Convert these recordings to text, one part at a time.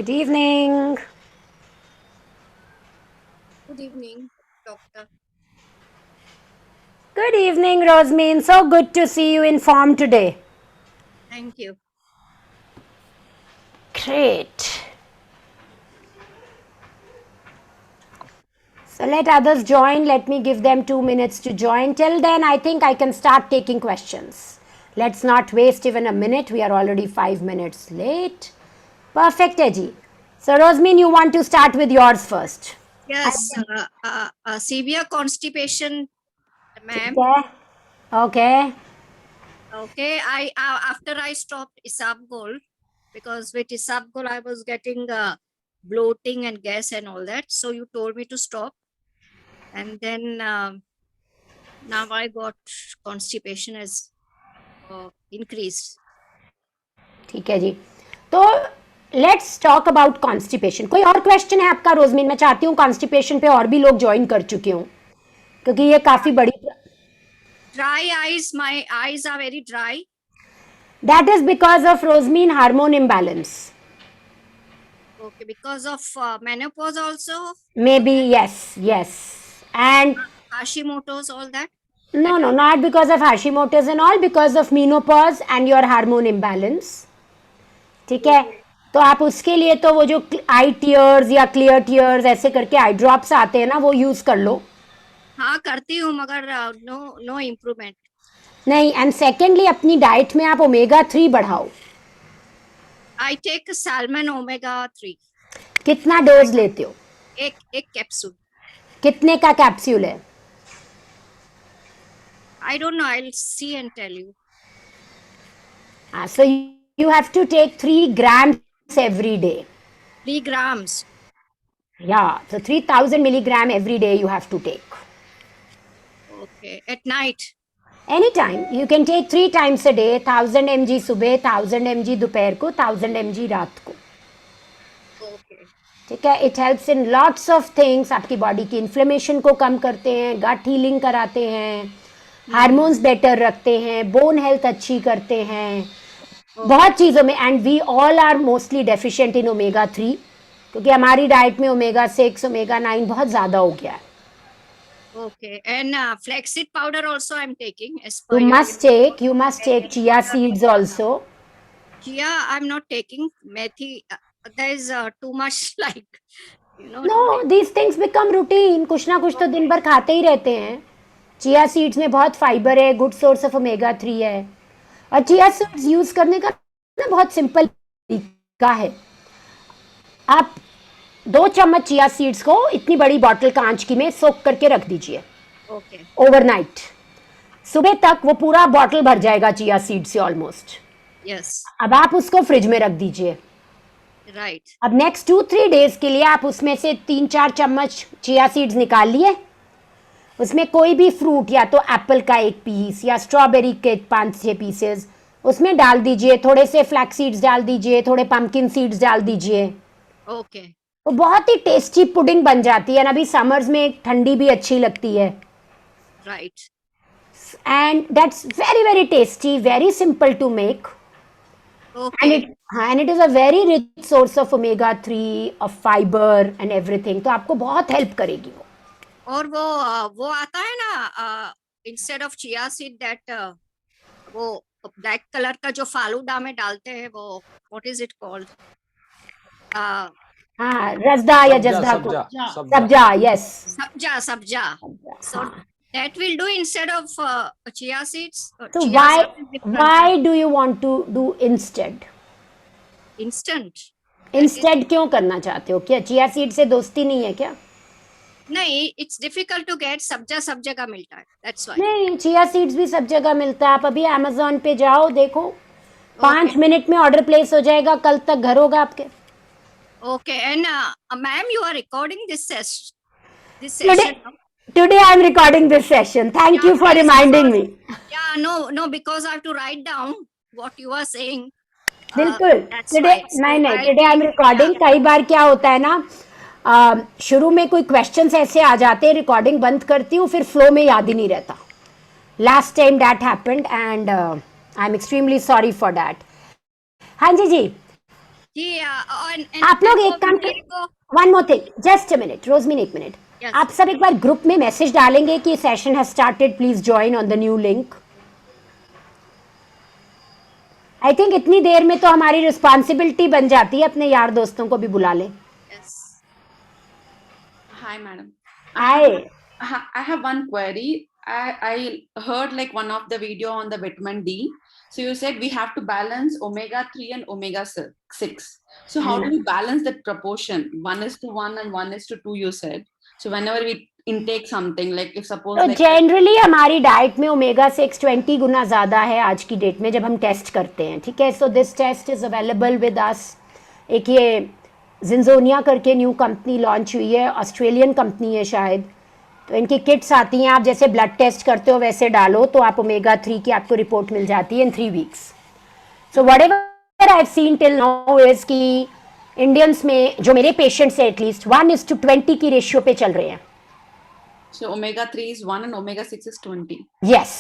Good evening. Good evening, doctor. Good evening, Rosmin. So good to see you in form today. Thank you. Great. So let others join. Let me give them 2 minutes to join. Till then, I think I can start taking questions. Let's not waste even a minute. We are already 5 minutes late. Perfect, Eji. So, Rosmin, you want to start with yours first. Yes, severe constipation, ma'am. Okay. Okay, after I stopped Isabgol, because with Isabgol I was getting bloating and gas and all that. So you told me to stop, and then now I got constipation has increased. ठीक है जी. तो let's talk about constipation. कोई और question है आपका रोजमीन? मैं चाहती हूँ कॉन्स्टिपेशन पे और भी लोग ज्वाइन कर चुके हों क्योंकि ये काफी बड़ी. Dry eyes, my eyes are very dry. That is because of Rosemin hormone imbalance. Okay, because of menopause also. May be. yes. And Hashimoto's, all that. no, not because of Hashimoto's and all, because of menopause and your hormone imbalance. ठीक है. तो आप उसके लिए तो वो जो आई tears या क्लियर टीयर्स ऐसे करके आई ड्रॉप्स आते हैं ना, वो यूज कर लो. हाँ करती हूँ मगर नो नो इम्प्रूवमेंट. नहीं. एंड सेकेंडली अपनी डाइट में आप ओमेगा 3 बढ़ाओ. I take salmon omega 3. कितना डोज लेते हो? एक कैप्सूल. कितने का कैप्सूल है? I don't know, I will see and tell you. So you have to take 3 grams every day. 3 grams. Yeah, so 3000 milligram every day you have to take. Okay, at night. Anytime. You can take 3 times a day, 1000 mg सुबह, 1000 mg दोपहर को, 1000 mg रात को. Okay. ठीक है. It helps in lots of things. आपकी body की inflammation को कम करते हैं, गट हीलिंग कराते हैं, हार्मोन्स बेटर रखते हैं, बोन हेल्थ अच्छी करते हैं, बहुत चीज़ों में. And we all are mostly deficient in omega 3 क्योंकि हमारी डाइट में ओमेगा 6 ओमेगा 9 बहुत ज़्यादा हो गया है. Okay, and flaxseed powder also I'm taking as per You must take chia seeds also. Chia I'm not taking. Methi, there is too much like No, these things become routine. कुछ ना कुछ तो दिन भर खाते ही रहते हैं. चिया सीड्स में बहुत फाइबर है, गुड सोर्स ऑफ ओमेगा 3 है. और चिया सीड्स यूज करने का ना बहुत सिंपल तरीका है. आप 2 चम्मच चिया सीड्स को इतनी बड़ी बॉटल कांच की में सोक करके रख दीजिए. ओके. ओवरनाइट. सुबह तक वो पूरा बॉटल भर जाएगा चिया सीड से ऑलमोस्ट. यस. अब आप उसको फ्रिज में रख दीजिए. राइट. अब नेक्स्ट 2-3 डेज के लिए आप उसमें से 3-4 चम्मच चिया सीड्स निकाल लिए. उसमें कोई भी फ्रूट, या तो एप्पल का 1 पीस या स्ट्रॉबेरी के 5-6 पीसेस उसमें डाल दीजिए. थोड़े से फ्लैक्स सीड्स डाल दीजिए, थोड़े पंपकिन सीड्स डाल दीजिए. ओके. वो बहुत ही टेस्टी पुडिंग बन जाती है. अभी समर्स में ठंडी भी अच्छी लगती है. Right. And that's very very tasty, very simple to make. And it is a very rich source of omega 3, of fibre and everything. तो आपको बहुत हेल्प करेगी वो. और वो आता है ना, instead of chia seed that वो ब्लैक कलर का जो फालूदा में डालते हैं, वो व्हाट इज इट कॉल्ड? हाँ, रजदा या जजदा को. सब्जा. Yes. सब्जा. So that will do instead of chia seeds. So why do you want to do instead? Instead क्यों करना चाहते हो? क्या चिया सीड से दोस्ती नहीं है क्या? नहीं, it's difficult to get. सब्जा सब जगह मिलता है, that's why. नहीं, चिया सीड्स भी सब जगह मिलता है. आप अभी Amazon पे जाओ, देखो. 5 मिनट में ऑर्डर प्लेस हो जाएगा, कल तक घर होगा आपके. Okay, and ma'am, you are recording this session. Today I am recording this session. Thank you for reminding me. Yeah, no, because I have to write down what you are saying. बिल्कुल. नहीं, today I am recording. कई बार क्या होता है ना, शुरू में कोई क्वेश्चंस ऐसे आ जाते हैं, रिकॉर्डिंग बंद करती हूँ, फिर फ्लो में याद ही नहीं रहता. Last time that happened and I am extremely sorry for that. हाँ जी. जी आप लोग एक काम कर, one more thing, just a minute Rosemin, एक मिनट, Yes. आप सब एक बार ग्रुप में मैसेज डालेंगे कि session has started, please join on the new link. I think इतनी देर में तो हमारी रिस्पॉन्सिबिलिटी बन जाती है अपने यार दोस्तों को भी बुला लें। Yes. Hi, madam. Hi, I have one query. I heard like one of the video on the vitamin D. So you said we have to balance omega-3 and omega-6. So how do we balance that proportion? 1:1 and 1:2 you said. So whenever we intake something, like if suppose तो like generally हमारी diet में omega 6 20 गुना ज़्यादा है आज की date में जब हम टेस्ट करते हैं, ठीक है। So this test is available with us. एक ये जिंजोनिया करके न्यू कंपनी लॉन्च हुई है, ऑस्ट्रेलियन कंपनी है शायद, तो इनकी किट्स आती हैं, आप जैसे ब्लड टेस्ट करते हो वैसे डालो तो आप ओमेगा 3 की आपको रिपोर्ट मिल जाती है इन 3 weeks. So what ever I have seen till now is कि इंडियंस में जो मेरे पेशेंट्स हैं एटलीस्ट 1:20 की रेशियो पे चल रहे हैं। so omega-3 is 1 and omega-6 is 20. Yes,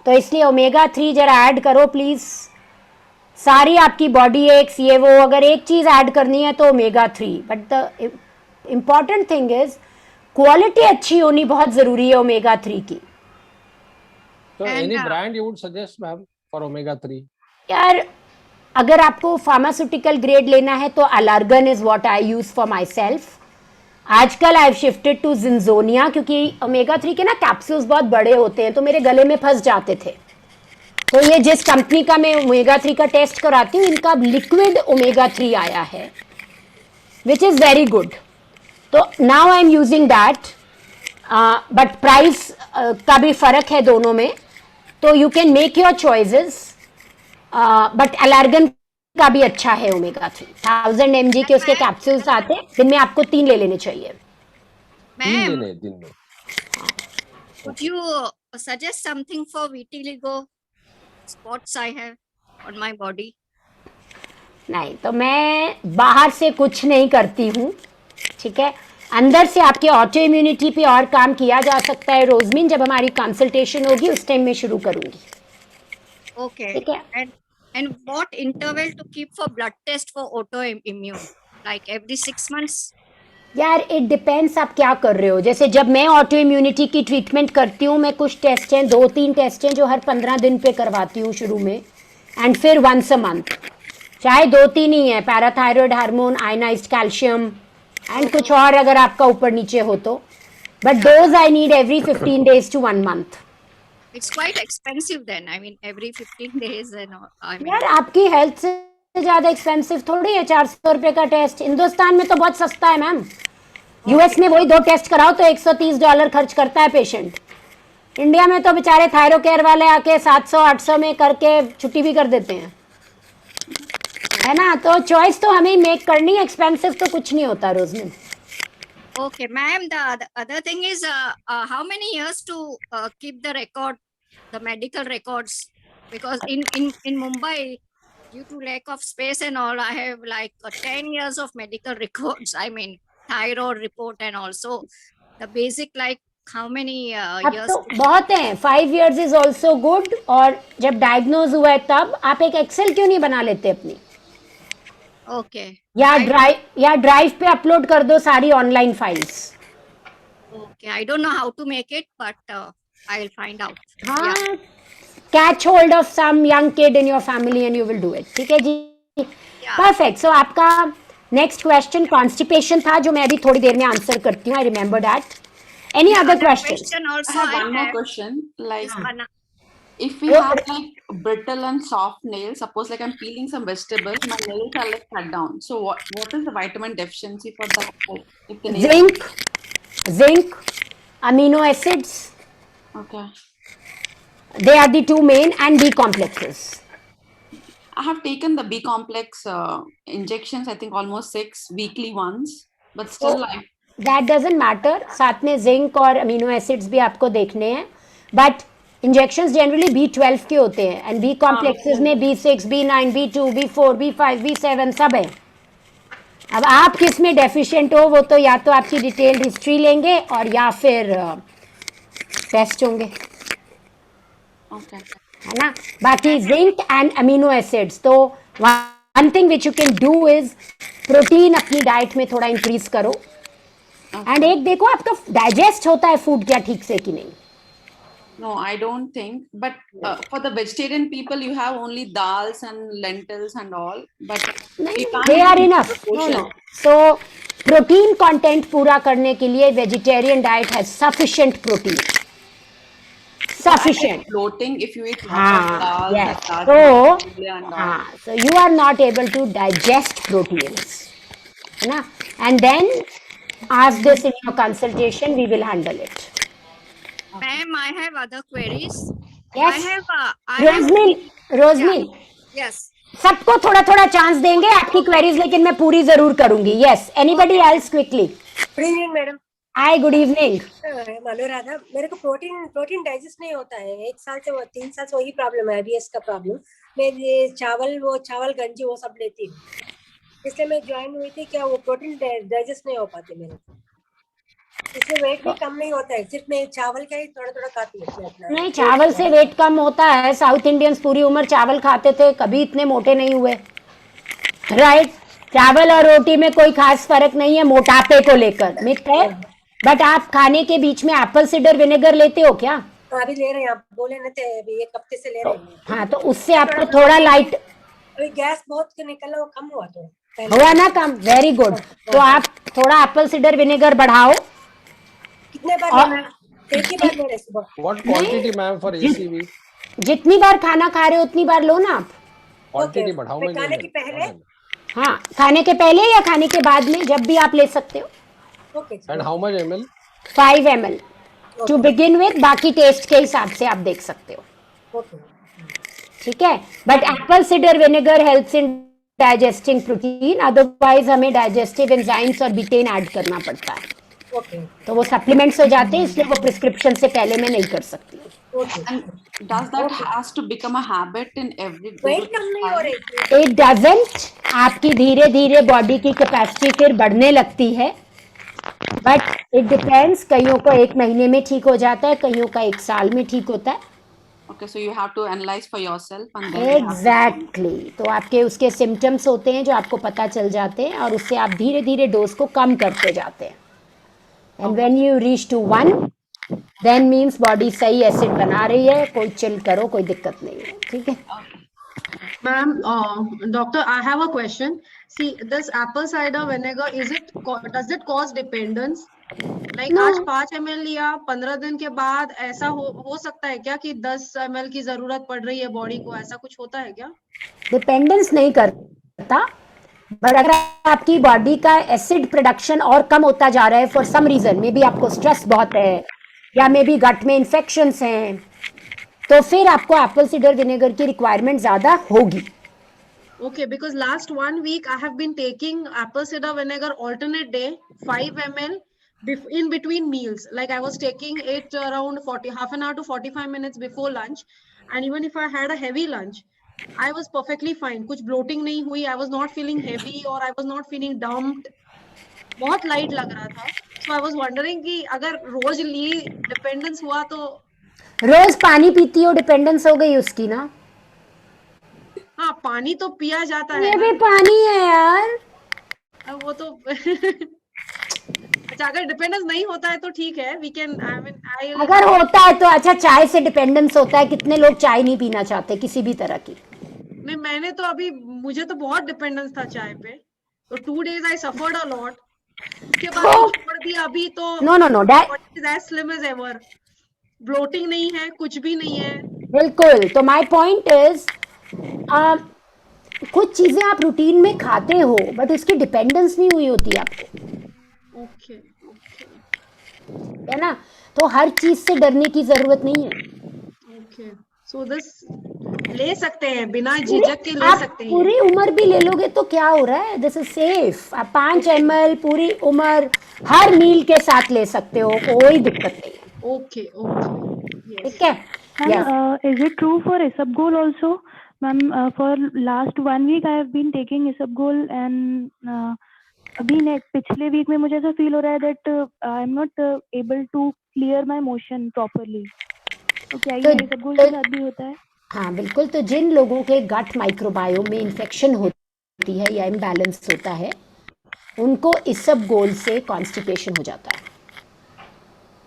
तो इसलिए ओमेगा 3 जरा ऐड करो प्लीज। सारी आपकी बॉडी एक्स ये वो, अगर एक चीज ऐड करनी है तो omega 3, but the important thing is quality अच्छी होनी बहुत जरूरी है ओमेगा 3 की। So And, any brand you would suggest, ma'am, for omega-3? यार अगर आपको फार्मास्यूटिकल ग्रेड लेना है तो Alargan is what I use for my self I have shifted to जिंजोनिया, क्योंकि ओमेगा 3 के ना कैप्सूल्स बहुत बड़े होते हैं तो मेरे गले में फंस जाते थे। तो ये जिस कंपनी का मैं ओमेगा 3 का टेस्ट कराती हूँ, इनका लिक्विड ओमेगा 3 आया है विच इज़ वेरी गुड। तो now I am using that, but price का भी फर्क है दोनों में, तो you can make your choices. But Alargan का भी अच्छा है ओमेगा 3, 1000 mg के उसके कैप्सूल्स आते हैं, दिन में आपको 3 ले लेने चाहिए। 3 Ma'am, लेने दिन में। would you suggest something for vitiligo spots I have on my body? नहीं, तो मैं बाहर से कुछ नहीं करती हूँ, ठीक है। अंदर से आपके ऑटो इम्यूनिटी पे और काम किया जा सकता है रोजमिन, जब हमारी कंसल्टेशन होगी उस टाइम मैं शुरू करूंगी, Okay. ठीक है। And what interval to keep for blood test for autoimmune? Like every 6 months? यार इट डिपेंड्स आप क्या कर रहे हो। जैसे जब मैं ऑटो इम्यूनिटी की ट्रीटमेंट करती हूँ, मैं कुछ टेस्ट हैं, 2-3 टेस्ट हैं जो हर 15 दिन पे करवाती हूँ शुरू में, एंड फिर वंस अ मंथ, चाहे 2-3 ही है, parathyroid hormone, ionised calcium and कुछ और अगर आपका ऊपर नीचे हो तो, but those I need every 15 days to 1 month। It's quite expensive then. I mean, every 15 days and all. I mean, यार आपकी हेल्थ से ज्यादा एक्सपेंसिव थोड़ी है 400 रुपए का टेस्ट। हिंदुस्तान में तो बहुत सस्ता है मैम। यूएस में वही 2 टेस्ट कराओ तो $130 खर्च करता है पेशेंट। इंडिया में तो बेचारे थायरो केयर वाले आके 700-800 में करके छुट्टी भी कर देते हैं, है ना। तो चॉइस तो हमें मेक करनी है, एक्सपेंसिव तो कुछ नहीं होता रोजमिन। okay, ma'am. The other thing is, how many years to keep the record, the medical records? Because in Mumbai, due to lack of space and all, I have like 10 years of medical records. I mean, thyroid report and also the basic like how many अब years? तो बहुत हैं, 5 years is also good. और जब diagnose हुआ है तब आप एक एक्सेल क्यों नहीं बना लेते अपनी, Okay. या ड्राइव पे अपलोड कर दो सारी online files. Okay. I don't know how to make it, but I'll find out. Yeah. हाँ, catch hold of some young kid in your family and you will do it, ठीक है जी। Yeah. Perfect. सो आपका next question constipation था, जो मैं अभी थोड़ी देर में आंसर करती हूँ, I remember that. Any other Other question? question I also have I one more have. question. Like Bana- if we Go have ahead. like brittle and soft nails, suppose like I'm peeling some vegetables, my nails are like cut down. So what is the vitamin deficiency for that? Like, if the nails Zinc, amino acids, okay. they are the 2 main, and B complexes. I have taken the B complex injections, I think almost 6 weekly ones, but still Oh. I that doesn't matter, साथ में zinc और amino acids भी आपको देखने हैं, but injections generally B12 के होते हैं, एंड बी कॉम्प्लेक्सेस में B6, B9, B2, B4, B5, B7 सब है। अब आप किस में डेफिशिएंट हो वो तो या तो आपकी डिटेल्ड हिस्ट्री लेंगे और या फिर टेस्ट होंगे, okay. है ना। बाकी जिंक एंड अमीनो एसिड्स तो one thing which you can do is protein अपनी डाइट में थोड़ा इंक्रीज करो. एंड एक देखो आपका डाइजेस्ट होता है फूड क्या ठीक से कि नहीं. No, I don't think. But for the vegetarian people, you have only dals and lentils and all. But we can't they are eat enough. portion. So protein content पूरा करने के लिए वेजिटेरियन डाइट है sufficient protein. Sufficient. Bloating if you eat lot of dal, Yes. and all. So you are not able to digest proteins. है ना? And then ask this in your consultation. We will handle it. Ma'am, I have other queries. Yes. I have, रोजमिल, yes. सबको थोड़ा थोड़ा chance देंगे आपकी queries, लेकिन मैं पूरी जरूर करूंगी. Yes, anybody else quickly. Good evening madam. Hi, good evening. Anuradha, मेरे को प्रोटीन डाइजेस्ट नहीं होता है. 1 साल से 3 साल से वही प्रॉब्लम है, IBS का प्रॉब्लम. मैं ये चावल गंजी वो सब लेती हूँ, इसलिए मैं ज्वाइन हुई थी. क्या वो प्रोटीन डाइजेस्ट नहीं हो पाते मेरे को, इसलिए वेट भी कम नहीं होता है. सिर्फ मैं चावल का ही थोड़ा थोड़ा खाती हूँ. नहीं, चावल से वेट कम होता है. साउथ इंडियंस पूरी उम्र चावल खाते थे, कभी इतने मोटे नहीं हुए. राइट. चावल और रोटी में कोई खास फर्क नहीं है मोटापे को लेकर. मिथ है. बट आप खाने के बीच में एप्पल सिडर विनेगर लेते हो क्या? अभी ले रहे हैं, आप बोले ना थे अभी 1 हफ्ते से ले रहे हैं. हाँ, तो उससे आपको थोड़ा लाइट अभी गैस बहुत निकला, वो कम हुआ तो हुआ ना कम. Very good. तो आप थोड़ा एप्पल सिडर विनेगर बढ़ाओ. कितने बार लेना? एक ही बार ले रहे सुबह. What quantity, ma'am, for ACV? जितनी बार खाना खा रहे हो उतनी बार लो ना आप. Quantity Okay. बढ़ाओ. फिर खाने के पहले? हाँ, खाने के पहले या खाने के बाद में, जब भी आप ले सकते हो. Okay. And how much ml? 5 ml to begin with. बाकी टेस्ट के हिसाब से आप देख सकते हो. ओके. ठीक है. But Apple cider vinegar helps in digesting protein. Otherwise हमें डाइजेस्टिव एंजाइम्स और बीटेन ऐड करना पड़ता है. ओके. तो वो सप्लीमेंट्स हो जाते हैं, इसलिए वो प्रिस्क्रिप्शन से पहले मैं नहीं कर सकती. Okay. And does that has to become a habit in every weight कम नहीं हो रही. It doesn't. आपकी धीरे धीरे बॉडी की कैपेसिटी फिर बढ़ने लगती है. But it depends. कईयों को 1 महीने में ठीक हो जाता है, कईयों का 1 साल में ठीक होता है. Okay, so you have to analyze for yourself and then you have to- exactly. तो आपके उसके सिम्टम्स होते हैं जो आपको पता चल जाते हैं, और उससे आप धीरे धीरे डोज को कम करते जाते हैं. And when you reach to 1, then means body सही एसिड बना रही है. कोई चिल करो, कोई दिक्कत नहीं है. ठीक है. Ma'am, doctor, I have a question. See, this apple cider vinegar, does it cause dependence? Like No. आज 5 ml लिया, 15 दिन के बाद ऐसा हो सकता है क्या कि 10 ml की जरूरत पड़ रही है बॉडी को? ऐसा कुछ होता है क्या? डिपेंडेंस नहीं करता. बट अगर आपकी बॉडी का एसिड प्रोडक्शन और कम होता जा रहा है for some reason, maybe आपको स्ट्रेस बहुत है या मे बी गट में इन्फेक्शंस हैं, तो फिर आपको एप्पल सिडर विनेगर की रिक्वायरमेंट ज्यादा होगी. Okay, because last 1 week I have been taking apple cider vinegar alternate day, 5 ml in between meals. Like I was taking it around half an hour to 45 minutes before lunch. And even if I had a heavy lunch, I was perfectly fine. कुछ bloating नहीं हुई. I was not feeling heavy or I was not feeling dumped. बहुत light लग रहा था. So I was wondering कि अगर रोज ली dependence हुआ तो रोज पानी पीती हो, डिपेंडेंस हो गई उसकी ना. हाँ, पानी तो पिया जाता है ये ना. भी पानी है यार. अब वो तो अच्छा, अगर डिपेंडेंस नहीं होता है तो ठीक है. वी कैन आई अगर होता है तो अच्छा. चाय से डिपेंडेंस होता है. कितने लोग चाय नहीं पीना चाहते किसी भी तरह की. नहीं, मैंने तो अभी मुझे तो बहुत डिपेंडेंस था चाय पे. तो 2 days I suffered a lot. उसके बाद तो- छोड़ दिया. अभी तो no no no body is as slim as ever. Bloating नहीं है, कुछ भी नहीं है. बिल्कुल. तो माय पॉइंट इज, कुछ चीजें आप रूटीन में खाते हो बट उसकी डिपेंडेंस नहीं हुई होती आपको, ओके. है ना. तो हर चीज से डरने की जरूरत नहीं है. ओके. सो दिस ले सकते हैं, बिना झिझक के ले आप सकते हैं. पूरी उम्र भी ले लोगे तो क्या हो रहा है. This is safe. आप 5 ml पूरी उम्र हर मील के साथ ले सकते हो, कोई दिक्कत नहीं है. ओके. ओके. ठीक है. Yes. Is it true for Isabgol also? Ma'am, for last 1 week I have been taking Isabgol and अभी पिछले वीक में मुझे ऐसा फील हो रहा है that I am not able to clear my motion properly. तो क्या ये Isabgol के साथ भी होता है? हाँ बिल्कुल. तो जिन लोगों के गट माइक्रोबायोम में इन्फेक्शन होता होती है या इम्बैलेंस होता है, उनको इसबगोल से कॉन्स्टिपेशन हो जाता है।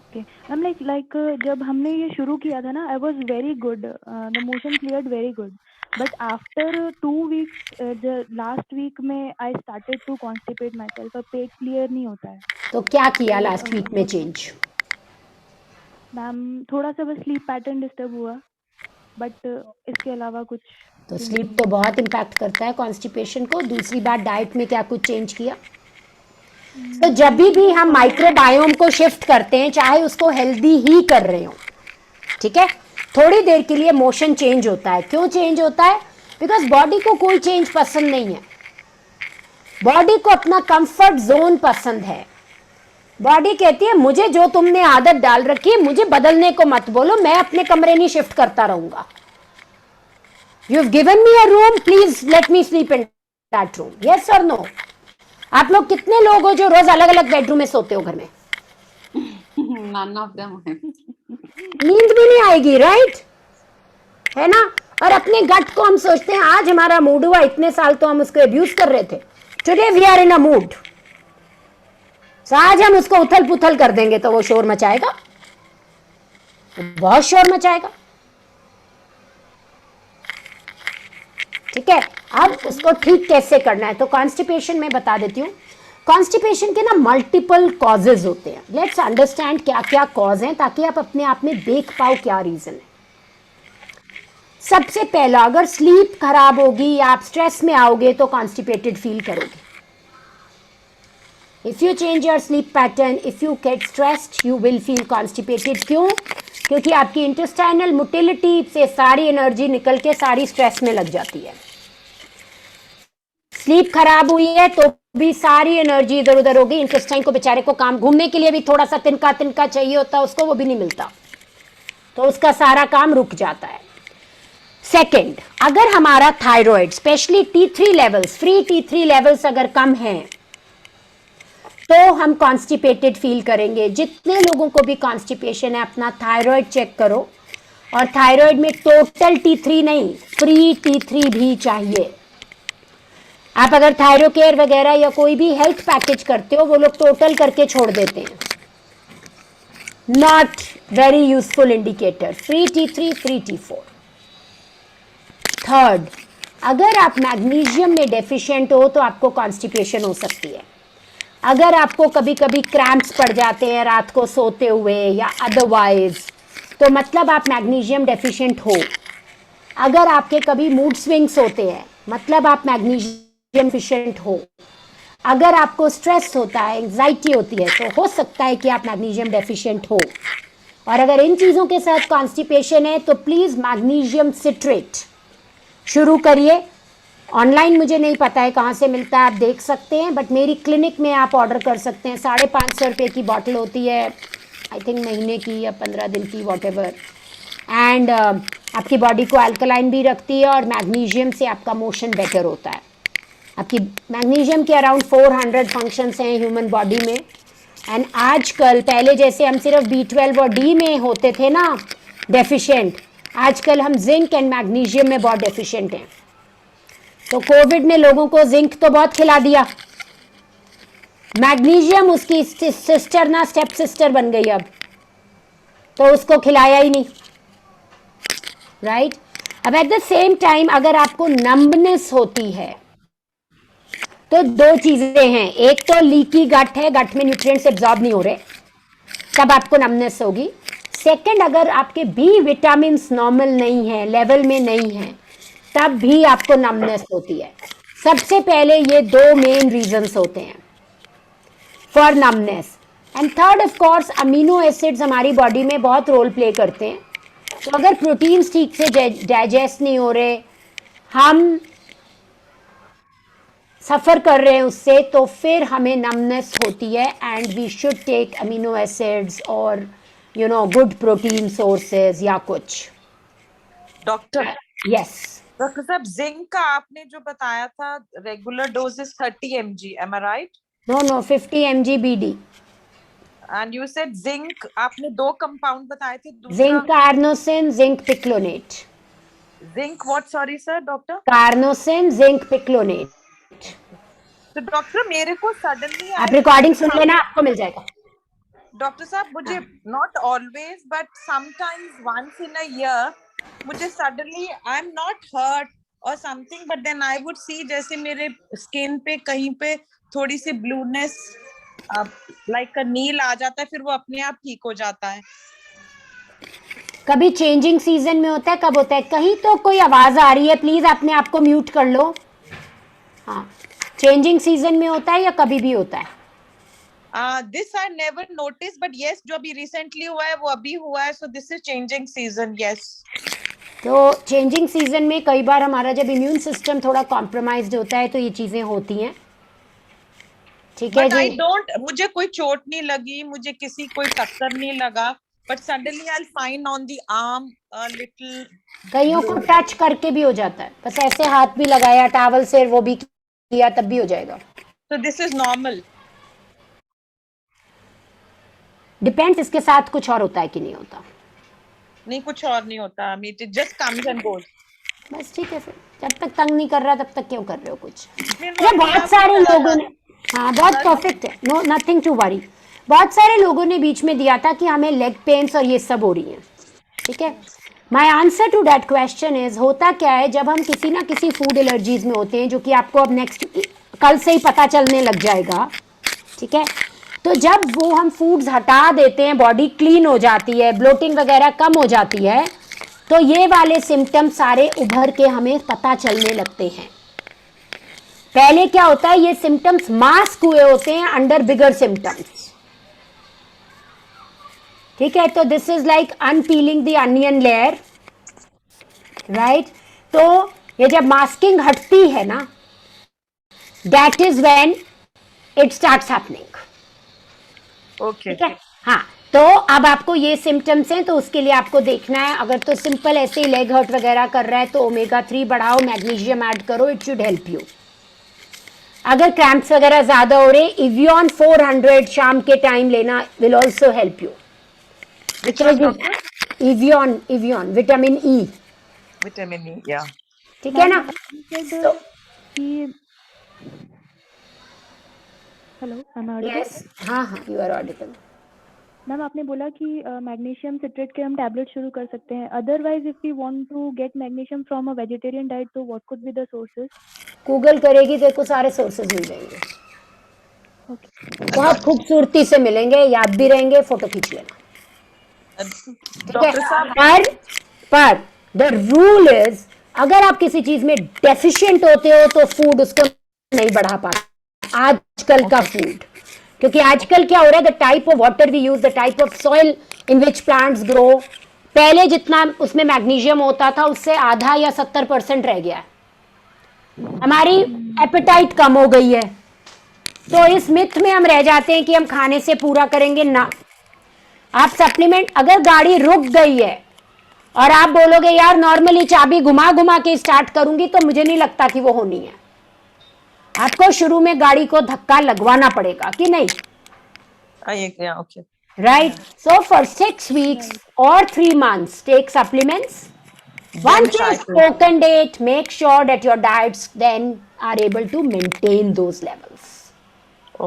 ओके मैम, लाइक जब हमने ये शुरू किया था ना, I was very good, the motion cleared very good, but after 2 weeks last week में I started to constipate my self clear नहीं होता है। तो क्या किया लास्ट वीक में चेंज? मैम थोड़ा सा बस स्लीप पैटर्न डिस्टर्ब हुआ, बट इसके अलावा कुछ तो भी स्लीप नहीं। तो बहुत इम्पैक्ट करता है कॉन्स्टिपेशन को। दूसरी बात, डाइट में क्या कुछ चेंज किया? तो जब भी हम माइक्रोबायोम को शिफ्ट करते हैं, चाहे उसको हेल्दी ही कर रहे हो, ठीक है, थोड़ी देर के लिए मोशन चेंज होता है। क्यों चेंज होता है? बिकॉज बॉडी को कोई चेंज पसंद नहीं है। बॉडी को अपना कंफर्ट जोन पसंद है। बॉडी कहती है मुझे जो तुमने आदत डाल रखी है मुझे बदलने को मत बोलो, मैं अपने कमरे नहीं शिफ्ट करता रहूंगा। You have given me a room, please let me sleep in that room, yes और नो? आप लोग कितने लोग हो जो रोज अलग अलग बेडरूम में सोते हो घर में? None of them. नींद भी नहीं आएगी, राइट? है ना? और अपने गट को हम सोचते हैं आज हमारा मूड हुआ, इतने साल तो हम उसको अब्यूज कर रहे थे, today we are in a mood, आज हम उसको उथल पुथल कर देंगे तो वो शोर मचाएगा, बहुत शोर मचाएगा। ठीक है, अब उसको ठीक कैसे करना है? तो कॉन्स्टिपेशन में बता देती हूँ। कॉन्स्टिपेशन के ना मल्टीपल कॉजेज होते हैं। लेट्स अंडरस्टैंड क्या क्या कॉज हैं ताकि आप अपने आप में देख पाओ क्या रीजन है। सबसे पहला, अगर स्लीप खराब होगी या आप स्ट्रेस में आओगे तो कॉन्स्टिपेटेड फील करोगे। If you change your sleep pattern, if you get stressed, you will feel constipated. क्यों? क्योंकि आपकी इंटेस्टाइनल मोटिलिटी से सारी एनर्जी निकल के सारी स्ट्रेस में लग जाती है। स्लीप खराब हुई है तो भी सारी एनर्जी इधर उधर होगी। इंटेस्टाइन को बेचारे को काम, घूमने के लिए भी थोड़ा सा तिनका तिनका चाहिए होता है उसको, वो भी नहीं मिलता, तो उसका सारा काम रुक जाता है। सेकंड, अगर हमारा thyroid specially T3 levels, free T3 levels अगर कम हैं तो हम कॉन्स्टिपेटेड फील करेंगे। जितने लोगों को भी कॉन्स्टिपेशन है अपना थायराइड चेक करो, और थायराइड में टोटल T3 नहीं, फ्री T3 भी चाहिए। आप अगर थायरो केयर वगैरह या कोई भी हेल्थ पैकेज करते हो, वो लोग टोटल करके छोड़ देते हैं। Not very useful indicator, free T3, free T4। Third, अगर आप मैग्नीशियम में डेफिशिएंट हो तो आपको कॉन्स्टिपेशन हो सकती है। अगर आपको कभी कभी क्रैम्प्स पड़ जाते हैं रात को सोते हुए या अदरवाइज, तो मतलब आप मैग्नीशियम डेफिशिएंट हो। अगर आपके कभी मूड स्विंग्स होते हैं, मतलब आप मैग्नीशियम डेफिशिएंट हो। अगर आपको स्ट्रेस होता है, एंजाइटी होती है, तो हो सकता है कि आप मैग्नीशियम डेफिशिएंट हो। और अगर इन चीज़ों के साथ कॉन्स्टिपेशन है तो प्लीज़ मैग्नीशियम सिट्रेट शुरू करिए। ऑनलाइन मुझे नहीं पता है कहाँ से मिलता है, आप देख सकते हैं, बट मेरी क्लिनिक में आप ऑर्डर कर सकते हैं। 550 रुपये की बॉटल होती है, आई थिंक महीने की या 15 दिन की, वॉट एवर। एंड आपकी बॉडी को अल्कलाइन भी रखती है और मैग्नीशियम से आपका मोशन बेटर होता है। आपकी मैग्नीशियम के अराउंड 400 फंक्शंस हैं ह्यूमन बॉडी में। एंड आजकल पहले जैसे हम सिर्फ B12 और D में होते थे ना डेफिशिएंट, आजकल हम जिंक एंड मैग्नीशियम में बहुत डेफिशिएंट हैं। तो कोविड ने लोगों को जिंक तो बहुत खिला दिया, मैग्नीशियम उसकी सिस्टर ना स्टेप सिस्टर बन गई अब, तो उसको खिलाया ही नहीं, राइट? अब एट द सेम टाइम अगर आपको नंबनेस होती है तो दो चीजें हैं, एक तो लीकी गट है, गट में न्यूट्रिएंट्स एब्जॉर्ब नहीं हो रहे, तब आपको नंबनेस होगी। सेकंड, अगर आपके बी विटामिन नॉर्मल नहीं है, लेवल में नहीं है, तब भी आपको नंबनेस होती है। सबसे पहले ये दो मेन रीजंस होते हैं for numbness. And third of course amino acids हमारी बॉडी में बहुत रोल प्ले करते हैं। तो अगर प्रोटीन्स ठीक से डाइजेस्ट नहीं हो रहे, हम सफ़र कर रहे हैं उससे, तो फिर हमें नमनेस होती है। And we should take amino acids और गुड प्रोटीन सोर्सेज या कुछ। डॉक्टर, यस डॉक्टर साहब, जिंक का आपने जो बताया था regular dose is 30 mg, am I right? No 50 mg BD। And you said zinc, आपने दो कंपाउंड बताए थे, zinc carnosine, zinc picolinate. Zinc what, sorry sir doctor? Carnosine, zinc picolinate. तो डॉक्टर मेरे को सडनली आप रिकॉर्डिंग सुन लेना, आपको मिल जाएगा. डॉक्टर साहब मुझे not always but sometimes once in a year मुझे suddenly I am not hurt और something but then I would see जैसे मेरे स्किन पे कहीं पे थोड़ी सी ब्लूनेस लाइक नील आ जाता है, फिर वो अपने आप ठीक हो जाता है. कभी चेंजिंग सीजन में होता है, कब होता है? कहीं तो कोई आवाज आ रही है, प्लीज अपने आप को म्यूट कर लो. हाँ, चेंजिंग सीजन में होता है या कभी भी होता है? This I never notice but yes जो अभी रिसेंटली हुआ है वो अभी हुआ है, so this is changing season. Yes, तो चेंजिंग सीजन में कई बार हमारा जब इम्यून सिस्टम थोड़ा कॉम्प्रोमाइज्ड होता है तो ये चीजें होती हैं. ठीक है बट आई जी. डोंट, मुझे कोई चोट नहीं लगी, मुझे किसी कोई टक्कर नहीं लगा, but suddenly I find on the arm a little. कईयों को टच करके भी हो जाता है, बस ऐसे हाथ भी लगाया टॉवल से, वो भी किया, तब भी हो जाएगा. So this is normal. Depends इसके साथ कुछ और होता है कि नहीं होता. नहीं कुछ और नहीं होता, it just comes and goes. बस ठीक है, फिर जब तक तंग नहीं कर रहा तब तक क्यों कर रहे हो कुछ. नहीं, ये बहुत सारे लोगों ने, हाँ बहुत परफेक्ट है, नो नथिंग टू वरी. बहुत सारे लोगों ने बीच में दिया था कि हमें लेग पेन्स और ये सब हो रही हैं. ठीक है, my answer to that question is, होता क्या है जब हम किसी ना किसी फूड एलर्जीज में होते हैं, जो कि आपको अब नेक्स्ट कल से ही पता चलने लग जाएगा. ठीक है, तो जब वो हम फूड्स हटा देते हैं, बॉडी क्लीन हो जाती है, ब्लोटिंग वगैरह कम हो जाती है, तो ये वाले सिम्टम्स सारे उभर के हमें पता चलने लगते हैं. पहले क्या होता है, ये सिम्टम्स मास्क हुए होते हैं अंडर बिगर सिम्टम्स. ठीक है, तो this is like unpeeling the onion layer, right. तो ये जब मास्किंग हटती है ना, that is when it starts happening. Okay. ठीक है, हाँ. तो अब आपको ये सिम्टम्स हैं, तो उसके लिए आपको देखना है. अगर तो सिंपल ऐसे ही लेग हर्ट वगैरह कर रहा है तो ओमेगा 3 बढ़ाओ, मैग्नीशियम ऐड करो, इट शुड हेल्प यू. अगर क्रैम्प्स वगैरह ज्यादा हो रहे, इवियन 400 शाम के टाइम लेना will also help you. Evion vitamin E. Vitamin E, yeah. ठीक है ना. तो hello, am I audible? Yes, हाँ हाँ, यू आर ऑडिबल. मैम आपने बोला कि मैग्नीशियम सिट्रेट के हम टैबलेट शुरू कर सकते हैं. Otherwise if we want to get magnesium from a vegetarian diet, तो what could be the sources? Google करेगी तो को सारे सोर्सेज मिल जाएंगे. ओके. बहुत खूबसूरती से मिलेंगे, याद भी रहेंगे, फोटो खींच लेना. ठीक है, डॉक्टर साहब पर द रूल इज, अगर आप किसी चीज में डेफिशिएंट होते हो तो फूड उसको नहीं बढ़ा पाता. आजकल का फूड, क्योंकि आजकल क्या हो रहा है, the type of water we use, the type of soil in which plants grow, पहले जितना उसमें मैग्नीशियम होता था उससे आधा या 70% रह गया है. हमारी एपेटाइट कम हो गई है, तो इस मिथ में हम रह जाते हैं कि हम खाने से पूरा करेंगे ना. आप सप्लीमेंट, अगर गाड़ी रुक गई है और आप बोलोगे यार नॉर्मली चाबी घुमा घुमा के स्टार्ट करूंगी, तो मुझे नहीं लगता कि वो होनी है. आपको शुरू में गाड़ी को धक्का लगवाना पड़ेगा कि नहीं, I agree, yeah, okay. right? So for 6 weeks or 3 months, take supplements. Once try you've to- spoken it, make sure that your diets then are able to maintain those levels.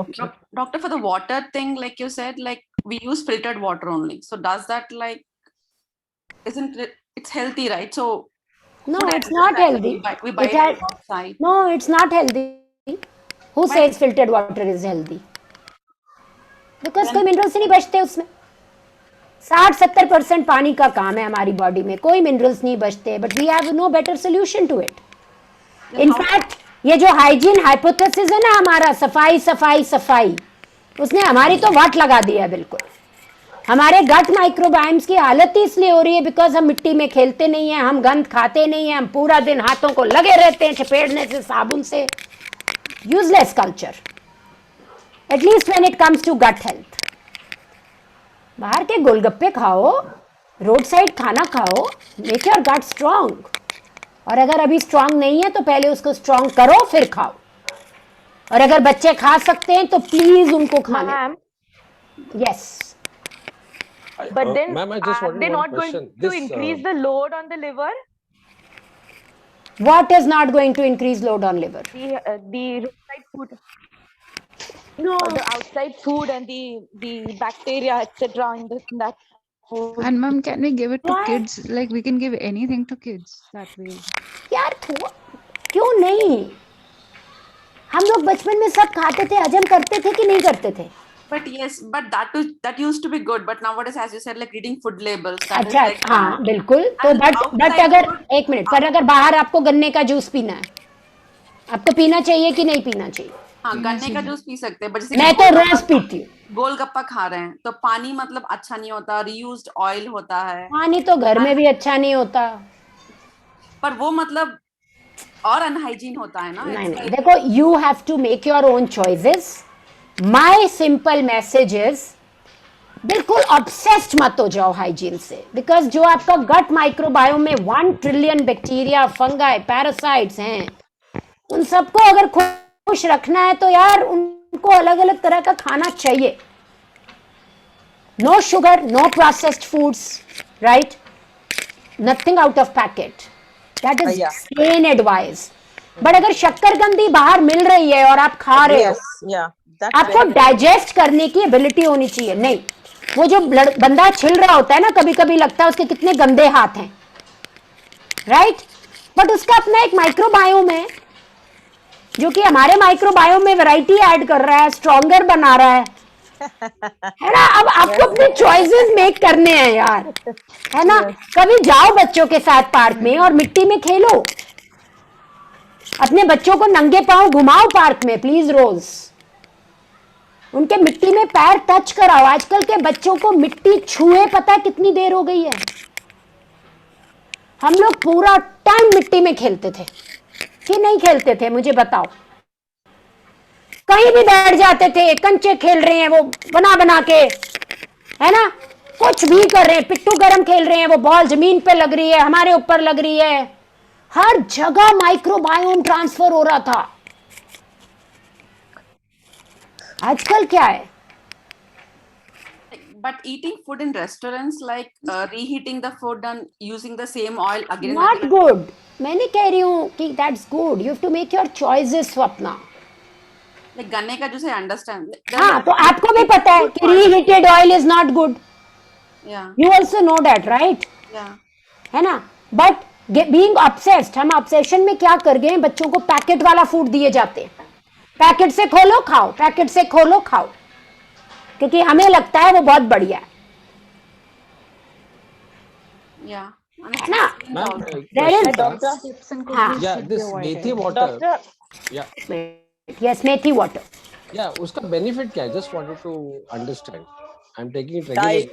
Okay. Doctor, for the water thing, like you said, like we use filtered water only. So does that like, isn't it, it's healthy, right? So No, food it's not additives, healthy. we buy It it has- outside. No, it's not healthy. Who says filtered water is healthy? Because कोई minerals नहीं बचते उसमें. 60-70% पानी का काम है हमारी body में, कोई मिनरल्स नहीं बचते. But we have no better solution to it. In fact ये जो हाइजीन हाइपोथेसिस है ना हमारा, सफाई सफाई सफाई, उसने हमारी तो वाट लगा दी है बिल्कुल. हमारे गट माइक्रोबाइम्स की हालत ही इसलिए हो रही है बिकॉज हम मिट्टी में खेलते नहीं हैं, हम गंद खाते नहीं हैं, हम पूरा दिन हाथों को लगे रहते हैं चपेड़ने से, साबुन से. Useless culture, at least when it comes to gut health. बाहर के गोलगप्पे खाओ, रोड साइड खाना खाओ, मेक योर गट स्ट्रांग. और अगर अभी स्ट्रांग नहीं है तो पहले उसको स्ट्रांग करो फिर खाओ. और अगर बच्चे खा सकते हैं तो प्लीज उनको खाने. Ma'am, yes. but then Ma'am, I just are wanted they one not going question. to increase the load on the liver? What is not going to increase load on liver? The roadside food, No. the outside food, and the bacteria, etc. in that food. And ma'am, can we give it to Why? kids? Like we can give anything to kids that way. यार क्यों नहीं? हम लोग बचपन में सब खाते थे, हजम करते थे कि नहीं करते थे? But yes, but that used to be good. But nowadays, as you said, like reading food labels. That is अच्छा, like हाँ बिल्कुल. तो And बट outside अगर food- एक मिनट, पर अगर बाहर आपको गन्ने का जूस पीना है, आपको पीना चाहिए कि नहीं पीना चाहिए? हाँ, गन्ने का जूस पी सकते हैं, but जैसे मैं तो रोज पीती हूँ. गोलगप्पा खा रहे हैं तो पानी मतलब अच्छा नहीं होता, रीयूज्ड ऑयल होता है, पानी तो घर में भी अच्छा नहीं होता. पर वो मतलब और अनहाइजीन होता है ना. नहीं It's नहीं, like- देखो, you have to make your own choices. My simple message is बिल्कुल ऑब्सेस्ड मत हो जाओ हाइजीन से, बिकॉज जो आपका गट माइक्रोबायोम में 1 ट्रिलियन बैक्टीरिया, फंगाई, पैरासाइट्स हैं, उन सबको अगर खुश रखना है तो यार उनको अलग अलग तरह का खाना चाहिए. No sugar, no processed foods, right? Nothing out of packet. That is plain advice. But अगर शक्करकंदी बाहर मिल रही है और आप खा रहे हो, आपको डाइजेस्ट करने की एबिलिटी होनी चाहिए. नहीं, वो जो बंदा छिल रहा होता है ना, कभी कभी लगता है उसके कितने गंदे हाथ हैं, राइट? बट उसका अपना एक माइक्रोबायोम है जो कि हमारे माइक्रोबायोम में वैरायटी ऐड कर रहा है, स्ट्रॉन्गर बना रहा है ना? अब आपको अपने चॉइसेस मेक करने हैं यार, है ना? कभी जाओ बच्चों के साथ पार्क में और मिट्टी में खेलो. अपने बच्चों को नंगे पांव घुमाओ पार्क में प्लीज रोज. उनके मिट्टी में पैर टच कराओ. आजकल के बच्चों को मिट्टी छुए पता है कितनी देर हो गई है? हम लोग पूरा टाइम मिट्टी में खेलते थे कि नहीं खेलते थे? मुझे बताओ. कहीं भी बैठ जाते थे, कंचे खेल रहे हैं वो बना बना के, है ना? कुछ भी कर रहे हैं, पिट्टू गरम खेल रहे हैं, वो बॉल जमीन पे लग रही है, हमारे ऊपर लग रही है. हर जगह माइक्रोबायोम ट्रांसफर हो रहा था. आजकल क्या है? But eating food in restaurants, like reheating the food and using the same oil again and not again. Good. मैं नहीं कह रही हूँ कि that's good. You have to make your choices Swapna. Like गन्ने का जूस, I understand. हाँ, तो आपको भी पता है कि reheated oil is not good. Yeah, you also know that, right? yeah. है ना? बट बीइंग ऑब्सेस्ड, हम ऑब्सेशन में क्या कर गए? बच्चों को पैकेट वाला फूड दिए जाते हैं. पैकेट से खोलो खाओ, पैकेट से खोलो खाओ, क्योंकि हमें लगता है वो बहुत बढ़िया है. Yeah. है ना? Ma'am, There is- Doctor, Chips and हाँ. cookies yeah, should be this avoided. methi water. doctor, Yeah, यस, मेथी वाटर. yeah. उसका benefit क्या है? Just wanted to understand. I'm taking it regularly.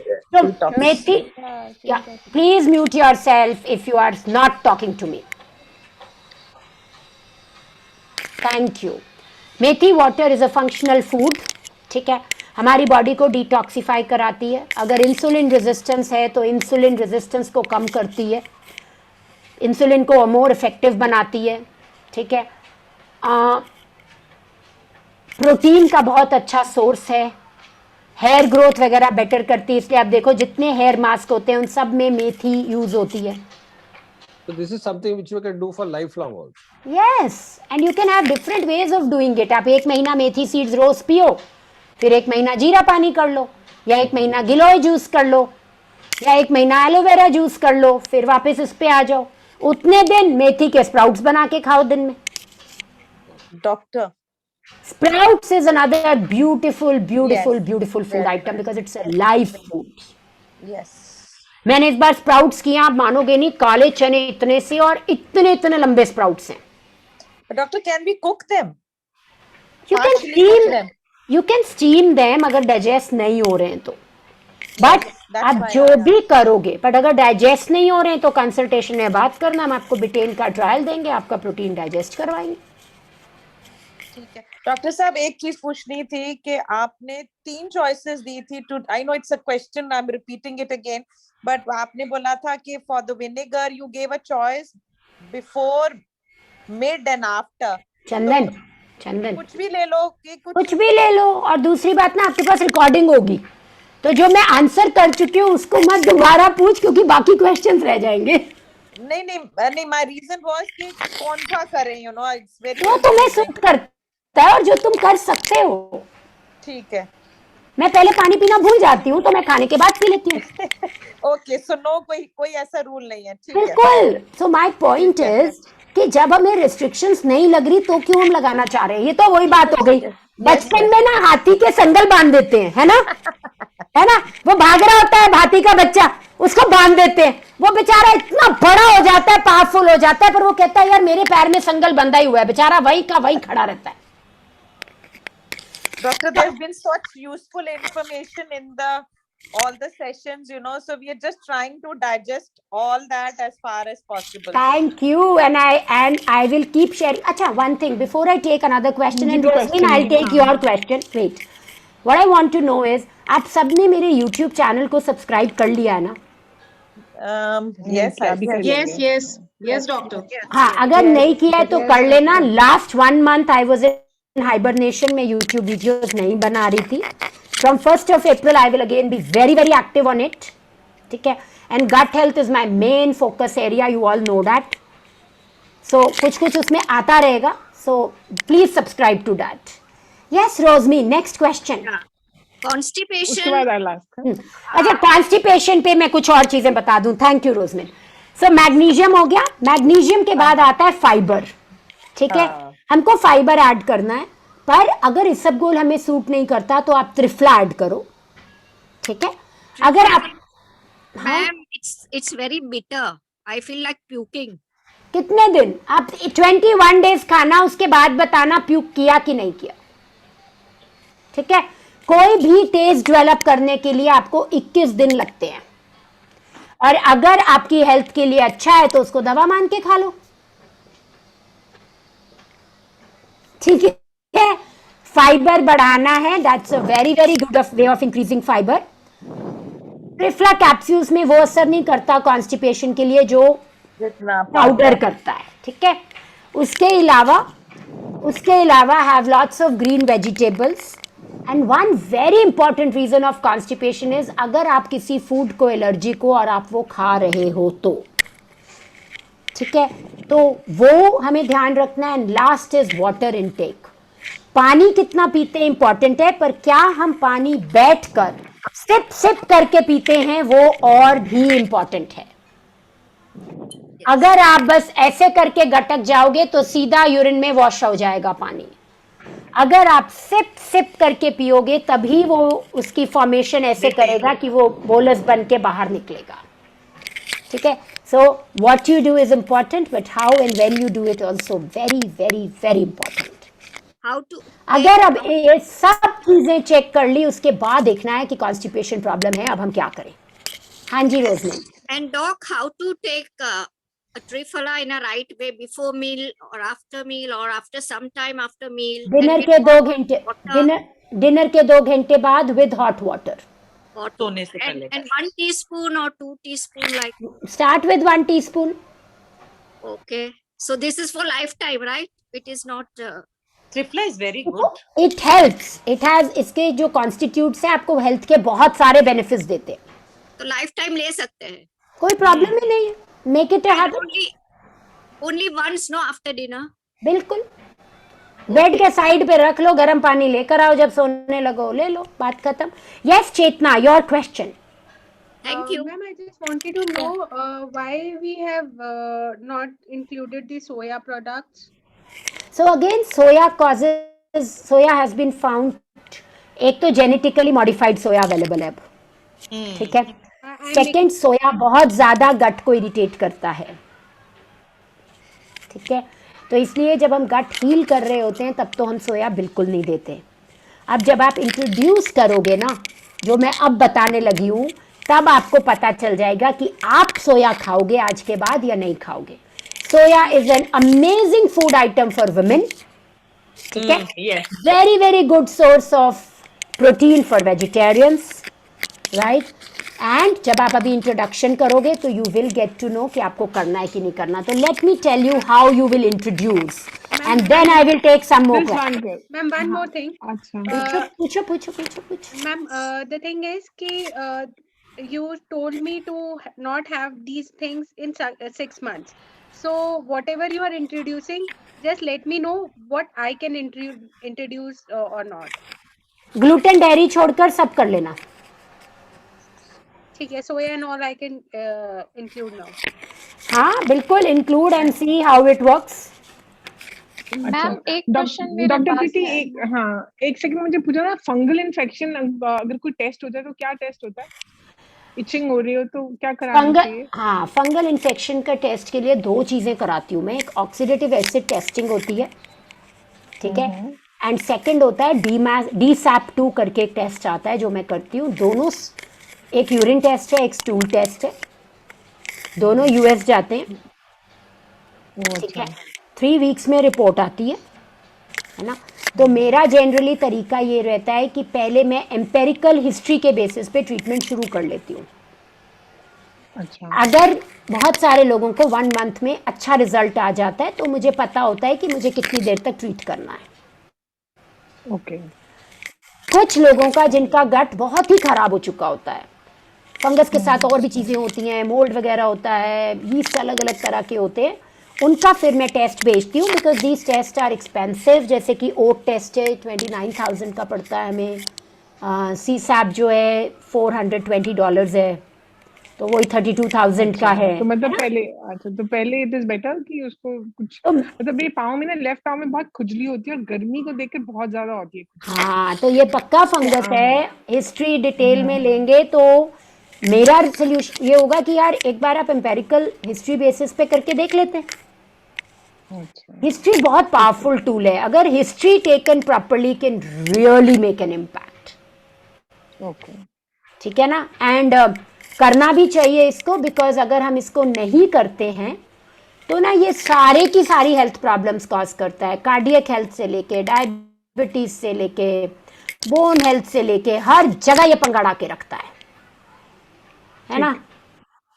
So methi, yeah, please mute yourself if you are not talking to me. Thank you. Methi water is a functional food. ठीक है, हमारी body को detoxify कराती है. अगर insulin resistance है तो insulin resistance को कम करती है, इंसुलिन को मोर इफेक्टिव बनाती है. ठीक है, प्रोटीन का बहुत अच्छा सोर्स है. हेयर ग्रोथ वगैरह बेटर करती है. इसलिए आप देखो जितने हेयर मास्क होते हैं उन सब में मेथी यूज होती है. So this is something which we can do for lifelong also. Yes, and you can have different ways of doing it. आप 1 महीना मेथी सीड्स रोज पियो, फिर 1 महीना जीरा पानी कर लो, या 1 महीना गिलोय जूस कर लो, या 1 महीना एलोवेरा जूस कर लो, फिर वापस इस पे आ जाओ. उतने दिन मेथी के स्प्राउट्स बना के खाओ दिन में. Doctor, Sprouts is another beautiful food item because it's a live food. yes. मैंने इस बार स्प्राउट्स किया, आप मानोगे नहीं, काले चने इतने से और इतने लंबे स्प्राउट्स हैं. But doctor, can we cook them? You can Partially cook steam, them. you can steam them अगर डाइजेस्ट नहीं हो रहे हैं तो. बट That's आप why जो I भी करोगे, बट अगर डाइजेस्ट नहीं हो रहे हैं तो कंसल्टेशन में बात करना. हम आपको बिटेन का ट्रायल देंगे, आपका प्रोटीन डाइजेस्ट करवाएंगे. ठीक है. डॉक्टर साहब, एक चीज पूछनी थी कि आपने 3 चॉइसेस दी थी too, I know it's a question, I am repeating it again, but आपने बोला था कि for the vinegar you gave a choice before, mid and after. Chandan, कुछ भी ले लो कि कुछ भी ले लो. और दूसरी बात ना, आपके पास रिकॉर्डिंग होगी, तो जो मैं आंसर कर चुकी हूँ उसको मत दोबारा पूछ, क्योंकि बाकी क्वेश्चंस रह जाएंगे. नहीं नहीं my reason was कि कौन सा करें, you know, it's very जो तुम्हें सूट करता है और जो तुम कर सकते हो। ठीक है। मैं पहले पानी पीना भूल जाती हूँ तो मैं खाने के बाद पी लेती हूँ। ओके, सो नो कोई ऐसा रूल नहीं है, ठीक है। बिल्कुल। सो माय पॉइंट इज कि जब हमें रिस्ट्रिक्शंस नहीं लग रही तो क्यों हम लगाना चाह रहे हैं? ये तो वही बात हो गई। बचपन में ना हाथी के संगल बांध देते हैं, है ना? है ना? वो भाग रहा होता है हाथी का बच्चा, उसको बांध देते हैं, वो बेचारा इतना बड़ा हो जाता है, पावरफुल हो जाता है, पर वो कहता है यार मेरे पैर में संगल बंधा ही हुआ है, बेचारा वही का वही खड़ा रहता है। Doctor, there's been such useful information in all the sessions, you know, so we are just trying to digest all that as far as possible. Thank you, and I will keep sharing. Acha, one thing before I take another question, and Rosmin, I'll take your question. Wait, what I want to know is, आप सबने मेरे YouTube channel को subscribe कर लिया है ना? Yes, doctor. हाँ, अगर नहीं किया है तो कर लेना। Last 1 month I was in hibernation में YouTube वीडियोस नहीं बना रही थी। From 1st of April I will again be very very active on it, ठीक है? And gut health is my main focus area, you all know that. So कुछ उसमें आता रहेगा, so please subscribe to that. Yes, Rosmi, next question. Constipation. अच्छा, constipation पे मैं कुछ और चीजें बता दूं। Thank you Rosemin. So magnesium हो गया, मैग्नीशियम के बाद आता है फाइबर, ठीक है? हमको फाइबर ऐड करना है, पर अगर इसबगोल हमें सूट नहीं करता तो आप त्रिफला ऐड करो, ठीक है? अगर आप ma'am, it's very bitter. I feel like puking. कितने दिन? आप 21 डेज खाना, उसके बाद बताना प्यूक किया कि नहीं किया, ठीक है? कोई भी टेस्ट डेवलप करने के लिए आपको 21 दिन लगते हैं, और अगर आपकी हेल्थ के लिए अच्छा है तो उसको दवा मान के खा लो, ठीक है? फाइबर बढ़ाना है, that's a very very good way of increasing fibre. Triphala capsules में वो असर नहीं करता कॉन्स्टिपेशन के लिए जो पाउडर करता है, ठीक है? उसके अलावा have lots of green vegetables. And one very important reason of constipation is, अगर आप किसी फूड को एलर्जी को और आप वो खा रहे हो तो, ठीक है? तो वो हमें ध्यान रखना है। And last is water intake. पानी कितना पीते हैं इंपॉर्टेंट है, पर क्या हम पानी बैठकर सिप सिप करके पीते हैं वो और भी इंपॉर्टेंट है। अगर आप बस ऐसे करके गटक जाओगे तो सीधा यूरिन में वॉश हो जाएगा पानी। अगर आप सिप सिप करके पियोगे तभी वो उसकी फॉर्मेशन ऐसे करेगा कि वो बोलस बन के बाहर निकलेगा, ठीक है? So what you do is important, but how and when you do it also very very very important. How to अगर अब ये सब चीजें चेक कर ली, उसके बाद देखना है कि कॉन्स्टिपेशन प्रॉब्लम है, अब हम क्या करें। हाँ जी रोजमेन। and doc, how to take a triphala in a right way before meal or after meal or after some time after meal? Dinner के 2 घंटे, डिनर के 2 घंटे बाद विद हॉट वाटर। सोने से पहले। And 1 teaspoon or 2 teaspoon, like. Start with 1 teaspoon. Okay, so this is for lifetime, right? It is not. Triphala is very good. It helps. It has, इसके जो कॉन्स्टिट्यूट्स हैं आपको हेल्थ के बहुत सारे बेनिफिट्स देते हैं, तो lifetime ले सकते हैं। कोई प्रॉब्लम ही नहीं है। Make it a habit. Only once, no, after dinner. बिल्कुल। बेड के साइड पे रख लो, गर्म पानी लेकर आओ, जब सोने लगो ले लो, बात खत्म। Yes Chetna, your question. Thank you. Ma'am, I just wanted to know why we have not included the soya products. So again, soya has been found, एक तो जेनेटिकली मॉडिफाइड सोया अवेलेबल है अब, ठीक है? सेकेंड, सोया बहुत ज्यादा गट को इरिटेट करता है, ठीक है? तो इसलिए जब हम गट हील कर रहे होते हैं तब तो हम सोया बिल्कुल नहीं देते। अब जब आप इंट्रोड्यूस करोगे ना, जो मैं अब बताने लगी हूँ, तब आपको पता चल जाएगा कि आप सोया खाओगे आज के बाद या नहीं खाओगे। Soya is an amazing food item for women, ठीक है? Very very good source of protein for vegetarians, right? And जब आप अभी इंट्रोडक्शन करोगे तो you will get to know कि आपको करना है कि नहीं करना। तो let me tell you how you will introduce and then I will take some more question. Ma'am, one more thing. पूछो। Ma'am, the thing is कि you told me to not have these things in 6 months. So whatever you are introducing, just let me know what I can introduce or not. Gluten dairy छोड़कर सब कर लेना. ठीक है, soya and all I can include now. हाँ बिल्कुल, include and see how it works. Ma'am एक question मेरे डॉक्टर पास प्रीति है। एक सेकंड मुझे पूछा ना, फंगल इन्फेक्शन अगर कोई टेस्ट होता है तो क्या टेस्ट होता है? इचिंग हो रही हो तो क्या कराना चाहिए? हाँ, फंगल इन्फेक्शन का टेस्ट के लिए 2 चीजें कराती हूँ मैं. एक ऑक्सीडेटिव एसिड टेस्टिंग होती है, ठीक है, एंड सेकंड होता है DSAP2 करके एक टेस्ट आता है जो मैं करती हूँ. दोनों, एक यूरिन टेस्ट है, एक स्टूल टेस्ट है, दोनों US जाते हैं, ठीक है. 3 वीक्स में रिपोर्ट आती है ना. तो मेरा जनरली तरीका ये रहता है कि पहले मैं एम्पेरिकल हिस्ट्री के बेसिस पे ट्रीटमेंट शुरू कर लेती हूँ. अच्छा. अगर बहुत सारे लोगों को 1 मंथ में अच्छा रिजल्ट आ जाता है तो मुझे पता होता है कि मुझे कितनी देर तक ट्रीट करना है. ओके. कुछ लोगों का जिनका गट बहुत ही खराब हो चुका होता है, फंगस के साथ और भी चीज़ें होती हैं, मोल्ड वगैरह होता है, यीस्ट अलग अलग तरह के होते हैं, उनका फिर मैं टेस्ट भेजती हूँ. Because these test are expensive. जैसे कि ओट टेस्ट है, 29,000 का पड़ता है हमें. CSAP जो है $420 है, तो वही 32,000 का है. तो मतलब पहले इट इज बेटर कि उसको कुछ, मतलब मेरे पाँव में ना, लेफ्ट पाँव में बहुत खुजली होती है और गर्मी को देख के बहुत ज्यादा होती है. हाँ, तो ये पक्का फंगस है. हिस्ट्री डिटेल में लेंगे तो मेरा सोल्यूशन ये होगा कि यार एक बार आप एम्पेरिकल हिस्ट्री बेसिस पे करके देख लेते हैं. हिस्ट्री बहुत पावरफुल टूल है. अगर history taken properly can really make an impact. ठीक है ना. एंड करना भी चाहिए इसको, बिकॉज अगर हम इसको नहीं करते हैं तो ना ये सारे की सारी हेल्थ प्रॉब्लम्स कॉज करता है. कार्डियक हेल्थ से लेके, डायबिटीज से लेके, बोन हेल्थ से लेके, हर जगह ये पंगाड़ा के रखता है ना.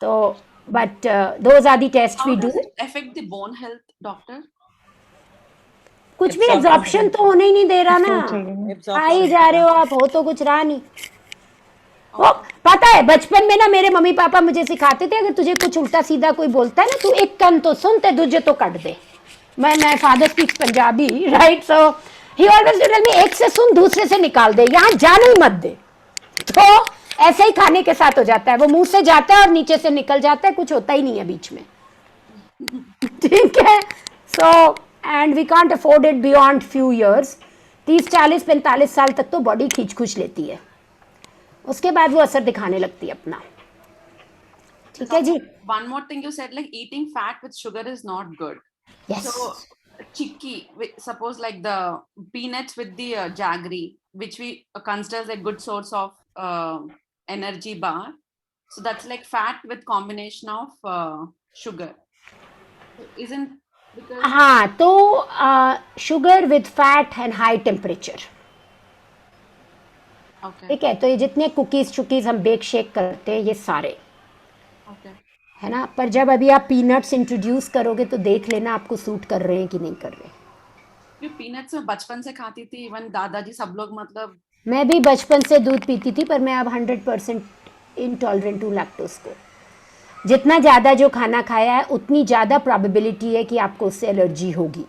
तो but those are the test we do. affect the bone health, doctor? कुछ भी एब्जॉर्प्शन तो होने ही नहीं दे रहा ना. आ ही जा रहे हो आप, हो तो कुछ रहा नहीं. वो पता है, बचपन में ना मेरे मम्मी पापा मुझे सिखाते थे, अगर तुझे कुछ उल्टा सीधा कोई बोलता है ना, तू एक कान तो सुन, ते दूजे तो कट दे. My father speaks Punjabi, right. So he always tell me, एक से सुन दूसरे से निकाल दे, यहाँ जाने ही मत दे. तो ऐसे ही खाने के साथ हो जाता है, वो मुंह से जाता है और नीचे से निकल जाता है, कुछ होता ही नहीं है बीच में. ठीक है. So and we can't afford it beyond few years. 30, 40, 45 साल तक तो बॉडी खींच लेती है, उसके बाद वो असर दिखाने लगती है अपना. ठीक है जी. One more thing you said, like eating fat with sugar is not good. Yes. So chicky, suppose like the peanuts with the jaggery, which we consider as a good source of energy bar. So that's like fat with combination of sugar. Isn't because हाँ, तो sugar with fat and high temperature. ठीक है. तो ये जितने cookies हम bake shake करते हैं, ये सारे है ना. पर जब अभी आप पीनट्स इंट्रोड्यूस करोगे तो देख लेना आपको सूट कर रहे हैं कि नहीं कर रहे. पीनट्स में बचपन से खाती थी, इवन दादाजी सब लोग, मतलब मैं भी बचपन से दूध पीती थी, पर मैं अब 100% इंटॉलरेंट हूँ लैक्टोज को. जितना ज़्यादा जो खाना खाया है उतनी ज़्यादा प्रोबेबिलिटी है कि आपको उससे एलर्जी होगी.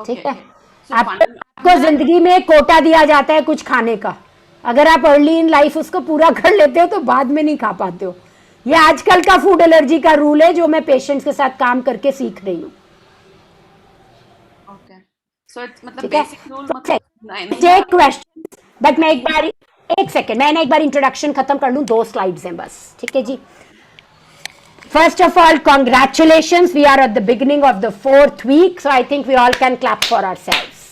ठीक है. आपको जिंदगी में कोटा दिया जाता है कुछ खाने का. अगर आप अर्ली इन लाइफ उसको पूरा कर लेते हो तो बाद में नहीं खा पाते हो. ये आजकल का फूड एलर्जी का रूल है जो मैं पेशेंट्स के साथ काम करके सीख रही हूँ. So it's मतलब basic rule, मतलब क्वेश्चन. बट मैं एक सेकेंड, मैं एक बार इंट्रोडक्शन खत्म कर लूँ. 2 स्लाइड्स हैं बस. ठीक है जी. First of all, congratulations. We are at the beginning of the 4th week, so I think we all can clap for ourselves.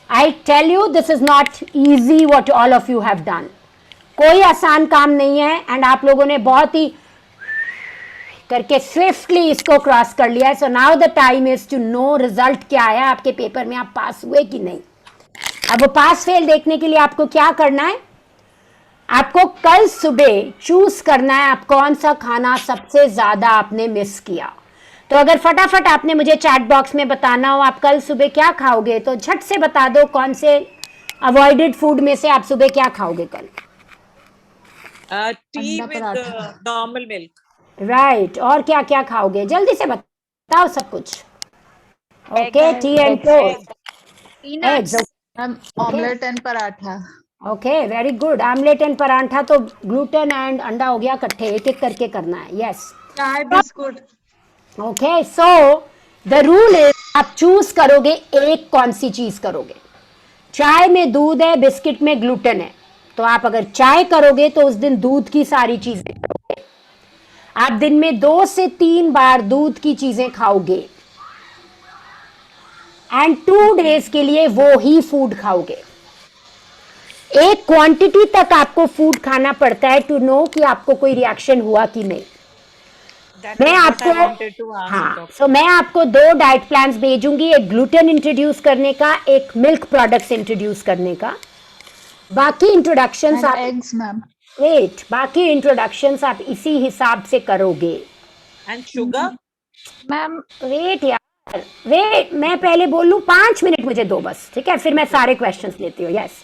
I tell you, this is not easy what all of you have done. कोई आसान काम नहीं है, and आप लोगों ने बहुत ही करके स्विफ्टली इसको क्रॉस कर लिया है. So now the time is to know result क्या आया आपके पेपर में, आप पास हुए कि नहीं. अब वो पास फेल देखने के लिए आपको क्या करना है, आपको कल सुबह चूज करना है आप कौन सा खाना सबसे ज्यादा आपने मिस किया. तो अगर फटाफट आपने मुझे चैट बॉक्स में बताना हो आप कल सुबह क्या खाओगे, तो झट से बता दो कौन से अवॉइडेड फूड में से आप सुबह क्या खाओगे कल? टी अंडा with paratha. Normal milk. Right, और क्या क्या खाओगे? जल्दी से बताओ सब कुछ. Okay, Egg, T and eggs, toast, Peanuts. Eggs. Ma'am omelette and paratha. Okay, very good. Omelette and paratha तो ग्लूटेन एंड अंडा हो गया इकट्ठे, एक एक करके करना है. यस. चाय biscuit. Okay, so the rule is आप चूज करोगे एक कौन सी चीज करोगे. चाय में दूध है, बिस्किट में ग्लूटेन है, तो आप अगर चाय करोगे तो उस दिन दूध की सारी चीजें करोगे. आप दिन में 2 से 3 बार दूध की चीजें खाओगे एंड 2 डेज के लिए वो ही फूड खाओगे. एक क्वांटिटी तक आपको फूड खाना पड़ता है टू नो कि आपको कोई रिएक्शन हुआ कि नहीं. मैं आपको हाँ, सो मैं आपको 2 डाइट प्लान्स भेजूंगी, एक ग्लूटेन इंट्रोड्यूस करने का, एक मिल्क प्रोडक्ट्स इंट्रोड्यूस करने का. बाकी इंट्रोडक्शंस आप एग्स मैम। वेट, बाकी इंट्रोडक्शंस आप इसी हिसाब से करोगे. एंड शुगर मैम वेट यार, वेट, मैं पहले बोल लूं, 5 मिनट मुझे दो बस, ठीक है, फिर मैं सारे क्वेश्चंस लेती हूँ. यस,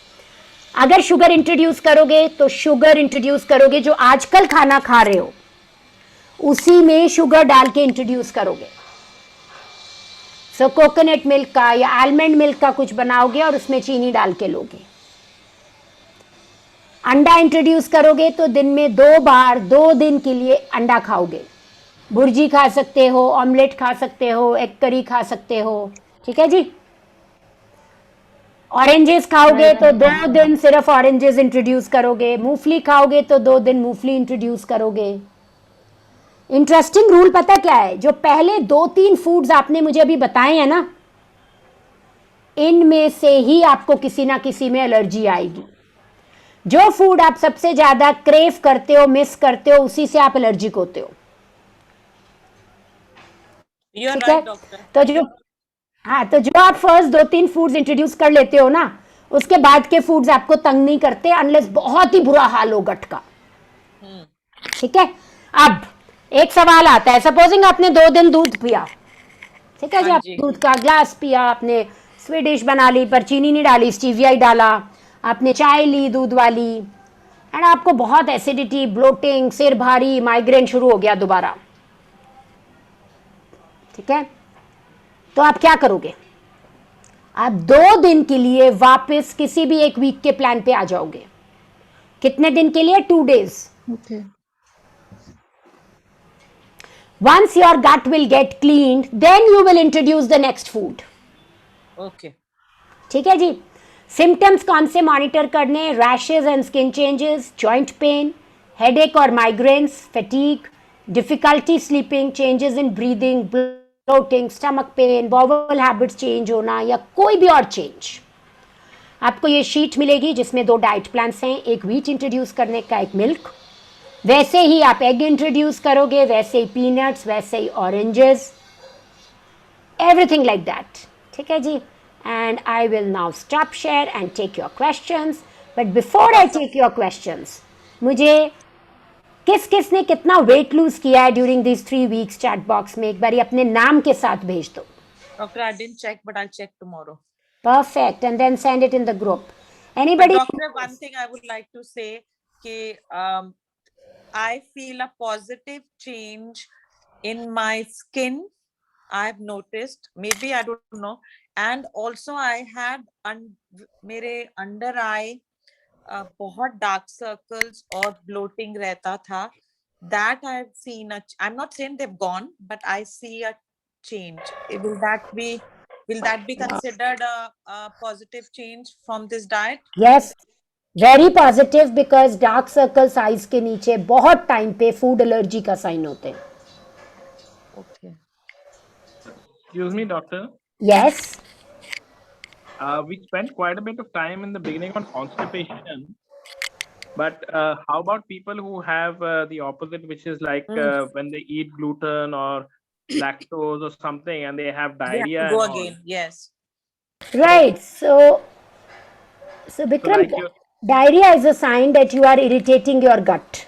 अगर शुगर इंट्रोड्यूस करोगे तो शुगर इंट्रोड्यूस करोगे जो आजकल खाना खा रहे हो उसी में शुगर डाल के इंट्रोड्यूस करोगे. सो कोकोनट मिल्क का या आलमंड मिल्क का कुछ बनाओगे और उसमें चीनी डाल के लोगे. अंडा इंट्रोड्यूस करोगे तो दिन में 2 बार 2 दिन के लिए अंडा खाओगे. भुर्जी खा सकते हो, ऑमलेट खा सकते हो, एग करी खा सकते हो, ठीक है जी. ऑरेंजेस खाओगे तो 2 दिन सिर्फ ऑरेंजेस इंट्रोड्यूस करोगे. मूंगफली खाओगे तो 2 दिन मूंगफली इंट्रोड्यूस करोगे. इंटरेस्टिंग रूल पता क्या है? जो पहले 2-3 फूड्स आपने मुझे अभी बताए हैं ना, इनमें से ही आपको किसी ना किसी में एलर्जी आएगी. जो फूड आप सबसे ज्यादा क्रेव करते हो, मिस करते हो, उसी से आप एलर्जिक होते हो. ठीक है, तो जो आप फर्स्ट 2-3 फूड्स इंट्रोड्यूस कर लेते हो ना, उसके बाद के फूड्स आपको तंग नहीं करते अनलेस बहुत ही बुरा हाल हो गट का. ठीक है, अब एक सवाल आता है, सपोजिंग आपने 2 दिन दूध पिया, ठीक है जी, आपने दूध का ग्लास पिया, आपने स्वीट डिश बना ली पर चीनी नहीं डाली, स्टीविया ही डाला, आपने चाय ली दूध वाली एंड आपको बहुत एसिडिटी, ब्लोटिंग, सिर भारी, माइग्रेन शुरू हो गया दोबारा. ठीक है, तो आप क्या करोगे? आप 2 दिन के लिए वापस किसी भी एक वीक के प्लान पे आ जाओगे. कितने दिन के लिए? 2 days. Okay. Once your gut will get cleaned, then you will introduce the next food. Okay. ठीक है जी. सिम्टम्स कौन से मॉनिटर करने? Rashes and skin changes, joint pain, headache और migraines, fatigue, difficulty sleeping, changes in breathing, bloating, stomach pain, bowel habits change होना या कोई भी और चेंज. आपको ये शीट मिलेगी जिसमें 2 डाइट प्लान्स हैं, एक व्हीट इंट्रोड्यूस करने का, एक मिल्क. वैसे ही आप एग इंट्रोड्यूस करोगे, वैसे ही पीनट्स, वैसे ही ऑरेंजेस, एवरीथिंग लाइक दैट. ठीक है जी. And I will now stop share and take your questions. But before I take your questions, मुझे किस ने कितना weight lose किया है during these 3 weeks chat box में एक बारी अपने नाम के साथ भेज दो. Doctor, I didn't check, but I'll check tomorrow. Perfect, and then send it in the group. Anybody? But doctor, one thing I would like to say, I feel a positive change in my skin. I've noticed, maybe I don't know, and also I had मेरे under eye बहुत dark circles और bloating रहता था. That I've seen I'm not saying they've gone, but I see a change. Will that be considered a positive change from this diet? Yes, very positive, because dark circles eyes के नीचे बहुत time पे food allergy का sign होते हैं. Okay. Excuse me, doctor. Yes. We spent quite a bit of time in the beginning on constipation, but how about people who have the opposite, which is like when they eat gluten or lactose or something and they have diarrhea? They have to go again. Yes. Right. So Bikram, like diarrhea is a sign that you are irritating your gut.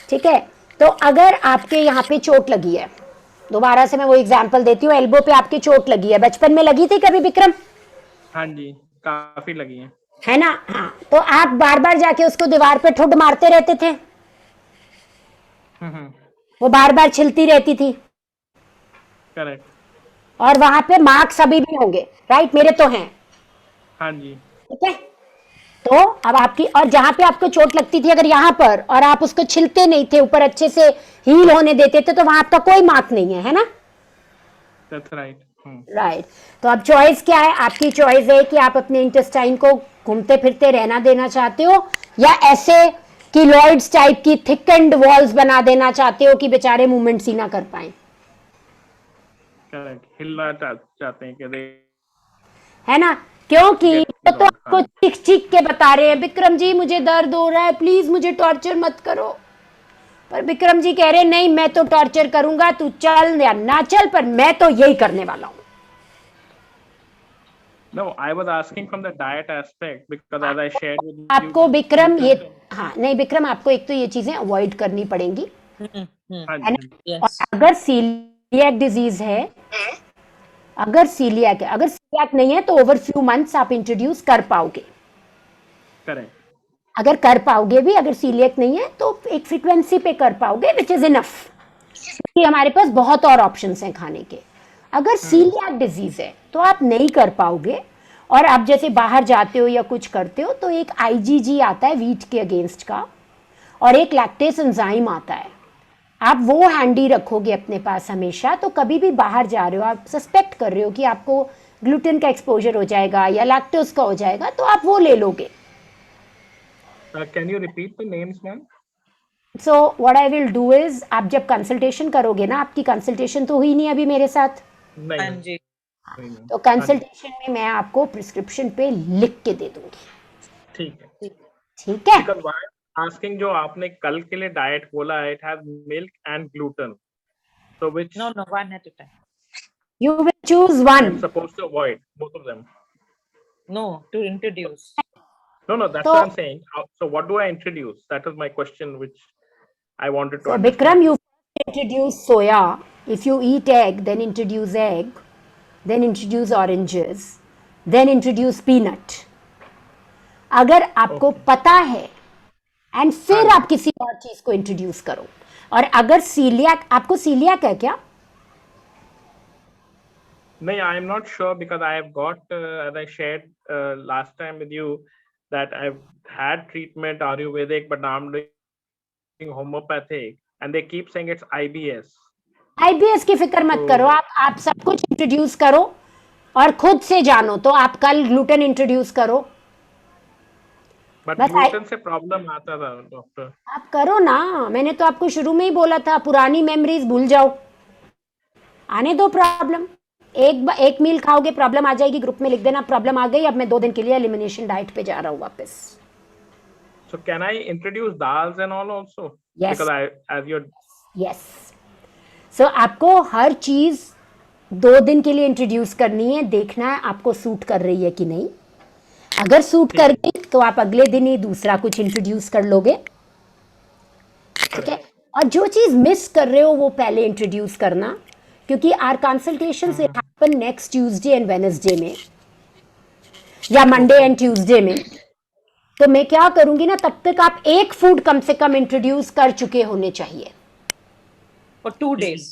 ठीक है, तो अगर आपके यहाँ पे चोट लगी है, दोबारा से मैं वो एग्जांपल देती हूँ, एल्बो पे आपकी चोट लगी है, बचपन में लगी थी कभी विक्रम? हाँ जी. काफी लगी हैं। है ना? हाँ, तो आप बार बार जाके उसको दीवार पे ठुड मारते रहते थे, वो बार बार छिलती रहती थी, करेक्ट। और वहां पे मार्क्स अभी भी होंगे, राइट? मेरे तो हैं, हाँ जी। ठीक है? तो अब आपकी, और जहां पे आपको चोट लगती थी अगर यहाँ पर, और आप उसको छिलते नहीं थे, ऊपर अच्छे से हील होने देते थे, तो वहां आपका कोई मार्क नहीं है ना? That's right. राइट। तो अब चॉइस क्या है? आपकी चॉइस है कि आप अपने इंटेस्टाइन को घूमते फिरते रहना देना चाहते हो, या ऐसे कीलॉइड्स टाइप की थिकन्ड वॉल्स बना देना चाहते हो कि बेचारे मूवमेंट्स ही ना कर पाए। करेक्ट, हिलना चाहते हैं कि है ना? क्योंकि तो आपको चीख चीख के बता रहे हैं, विक्रम जी मुझे दर्द हो रहा है, प्लीज मुझे टॉर्चर मत करो, पर विक्रम जी कह रहे नहीं मैं तो टॉर्चर करूंगा, तू चल या ना चल, पर मैं तो यही करने वाला हूं। No, I was asking from the diet aspect because as I shared with you. आपको विक्रम ये, हाँ नहीं विक्रम, आपको एक तो ये चीजें अवॉइड करनी पड़ेंगी, है ना? और अगर सीलिएक डिजीज है, अगर सीलिएक है, अगर सीलिएक नहीं है तो ओवर फ्यू मंथ्स आप इंट्रोड्यूस कर पाओगे। करेक्ट। अगर कर पाओगे भी, अगर सीलिएक नहीं है तो एक फ्रीक्वेंसी पे कर पाओगे, विच इज इनफ, क्योंकि हमारे पास बहुत और ऑप्शंस हैं खाने के। अगर सीलिएक डिजीज है तो आप नहीं कर पाओगे, और आप जैसे बाहर जाते हो या कुछ करते हो तो एक आईजीजी आता है वीट के अगेंस्ट का, और एक लैक्टेस एंजाइम आता है, आप वो हैंडी रखोगे अपने पास हमेशा, तो कभी भी बाहर जा रहे हो, आप सस्पेक्ट कर रहे हो कि आपको ग्लूटेन का एक्सपोजर हो जाएगा या लैक्टोज का हो जाएगा, तो आप वो ले लोगे। Can you repeat the names, ma'am? So what I will do is, आप जब कंसल्टेशन करोगे ना, आपकी कंसल्टेशन तो हुई नहीं अभी मेरे साथ, नहीं, तो कंसल्टेशन में मैं आपको प्रिस्क्रिप्शन पे लिख के दे दूंगी। ठीक है, ठीक है? Because why asking, जो आपने कल के लिए डाइट बोला है, it has milk and gluten, so which No, one at a time. You will choose one. I'm supposed to avoid both of them. No, to introduce. No, that's what I'm saying. So what do I introduce? That is my question, which I wanted to So understand. Bikram, you introduce soya. If you eat egg, then introduce egg, then introduce oranges, then introduce peanut. अगर आपको पता है, and फिर आप किसी और चीज को इंट्रोड्यूस करो। और अगर सीलियाक, आपको सीलियाक है क्या? No, I am not sure because I have got, as I shared last time with you, that I've had treatment Ayurvedic, but now I'm doing homeopathic, and they keep saying it's IBS. IBS की फिक्र मत करो, आप सब कुछ introduce करो और खुद से जानो। तो आप कल ग्लूटेन इंट्रोड्यूस करो। बट ग्लूटेन से प्रॉब्लम आता था डॉक्टर। आप करो ना, मैंने तो आपको शुरू में ही बोला था, पुरानी मेमोरीज भूल जाओ, आने दो प्रॉब्लम। एक मील खाओगे प्रॉब्लम आ जाएगी, ग्रुप में लिख देना प्रॉब्लम आ गई, अब मैं 2 दिन के लिए एलिमिनेशन डाइट पे जा रहा हूँ वापस। So can I introduce dals and all also? Yes. Because as your yes. So आपको हर चीज 2 दिन के लिए इंट्रोड्यूस करनी है, देखना है आपको सूट कर रही है कि नहीं। अगर सूट कर गई तो आप अगले दिन ही दूसरा कुछ इंट्रोड्यूस कर लोगे, ठीक है? और जो चीज मिस कर रहे हो वो पहले इंट्रोड्यूस करना, क्योंकि आर कंसल्टेशन से happen next Tuesday and Wednesday में, या मंडे एंड ट्यूसडे में। तो मैं क्या करूंगी ना, तब तक आप एक फूड कम से कम इंट्रोड्यूस कर चुके होने चाहिए For 2 days.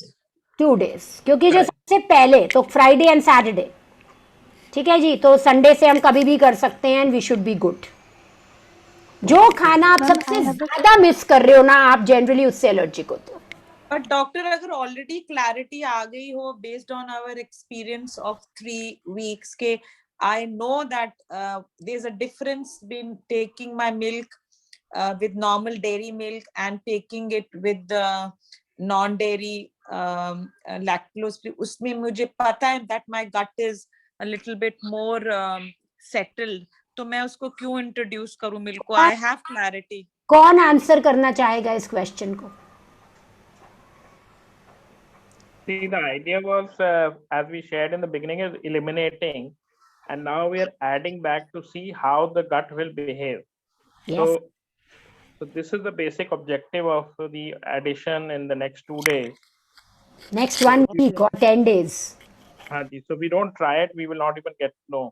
2 days, क्योंकि जो सबसे पहले तो फ्राइडे एंड सैटरडे, ठीक है जी, तो संडे से हम कभी भी कर सकते हैं, and we should be good. जो खाना आप सबसे ज्यादा मिस कर रहे हो ना, आप जनरली उससे एलर्जिक होते हो। But doctor, अगर already clarity आ गई हो based on our experience of 3 weeks के, I know that there's a difference between taking my milk with normal dairy milk and taking it with the non-dairy lactose free. उसमें मुझे पता है that my gut is a little bit more settled. तो मैं उसको क्यों introduce करूँ milk को? I have clarity. कौन आंसर करना चाहेगा इस क्वेश्चन को? See, the idea was, as we shared in the beginning, is eliminating, and now we are adding back to see how the gut will behave. Yes. So this is the basic objective of the addition in the next 2 days. Next 1 week or 10 days. So we don't try it, we will not even get to know.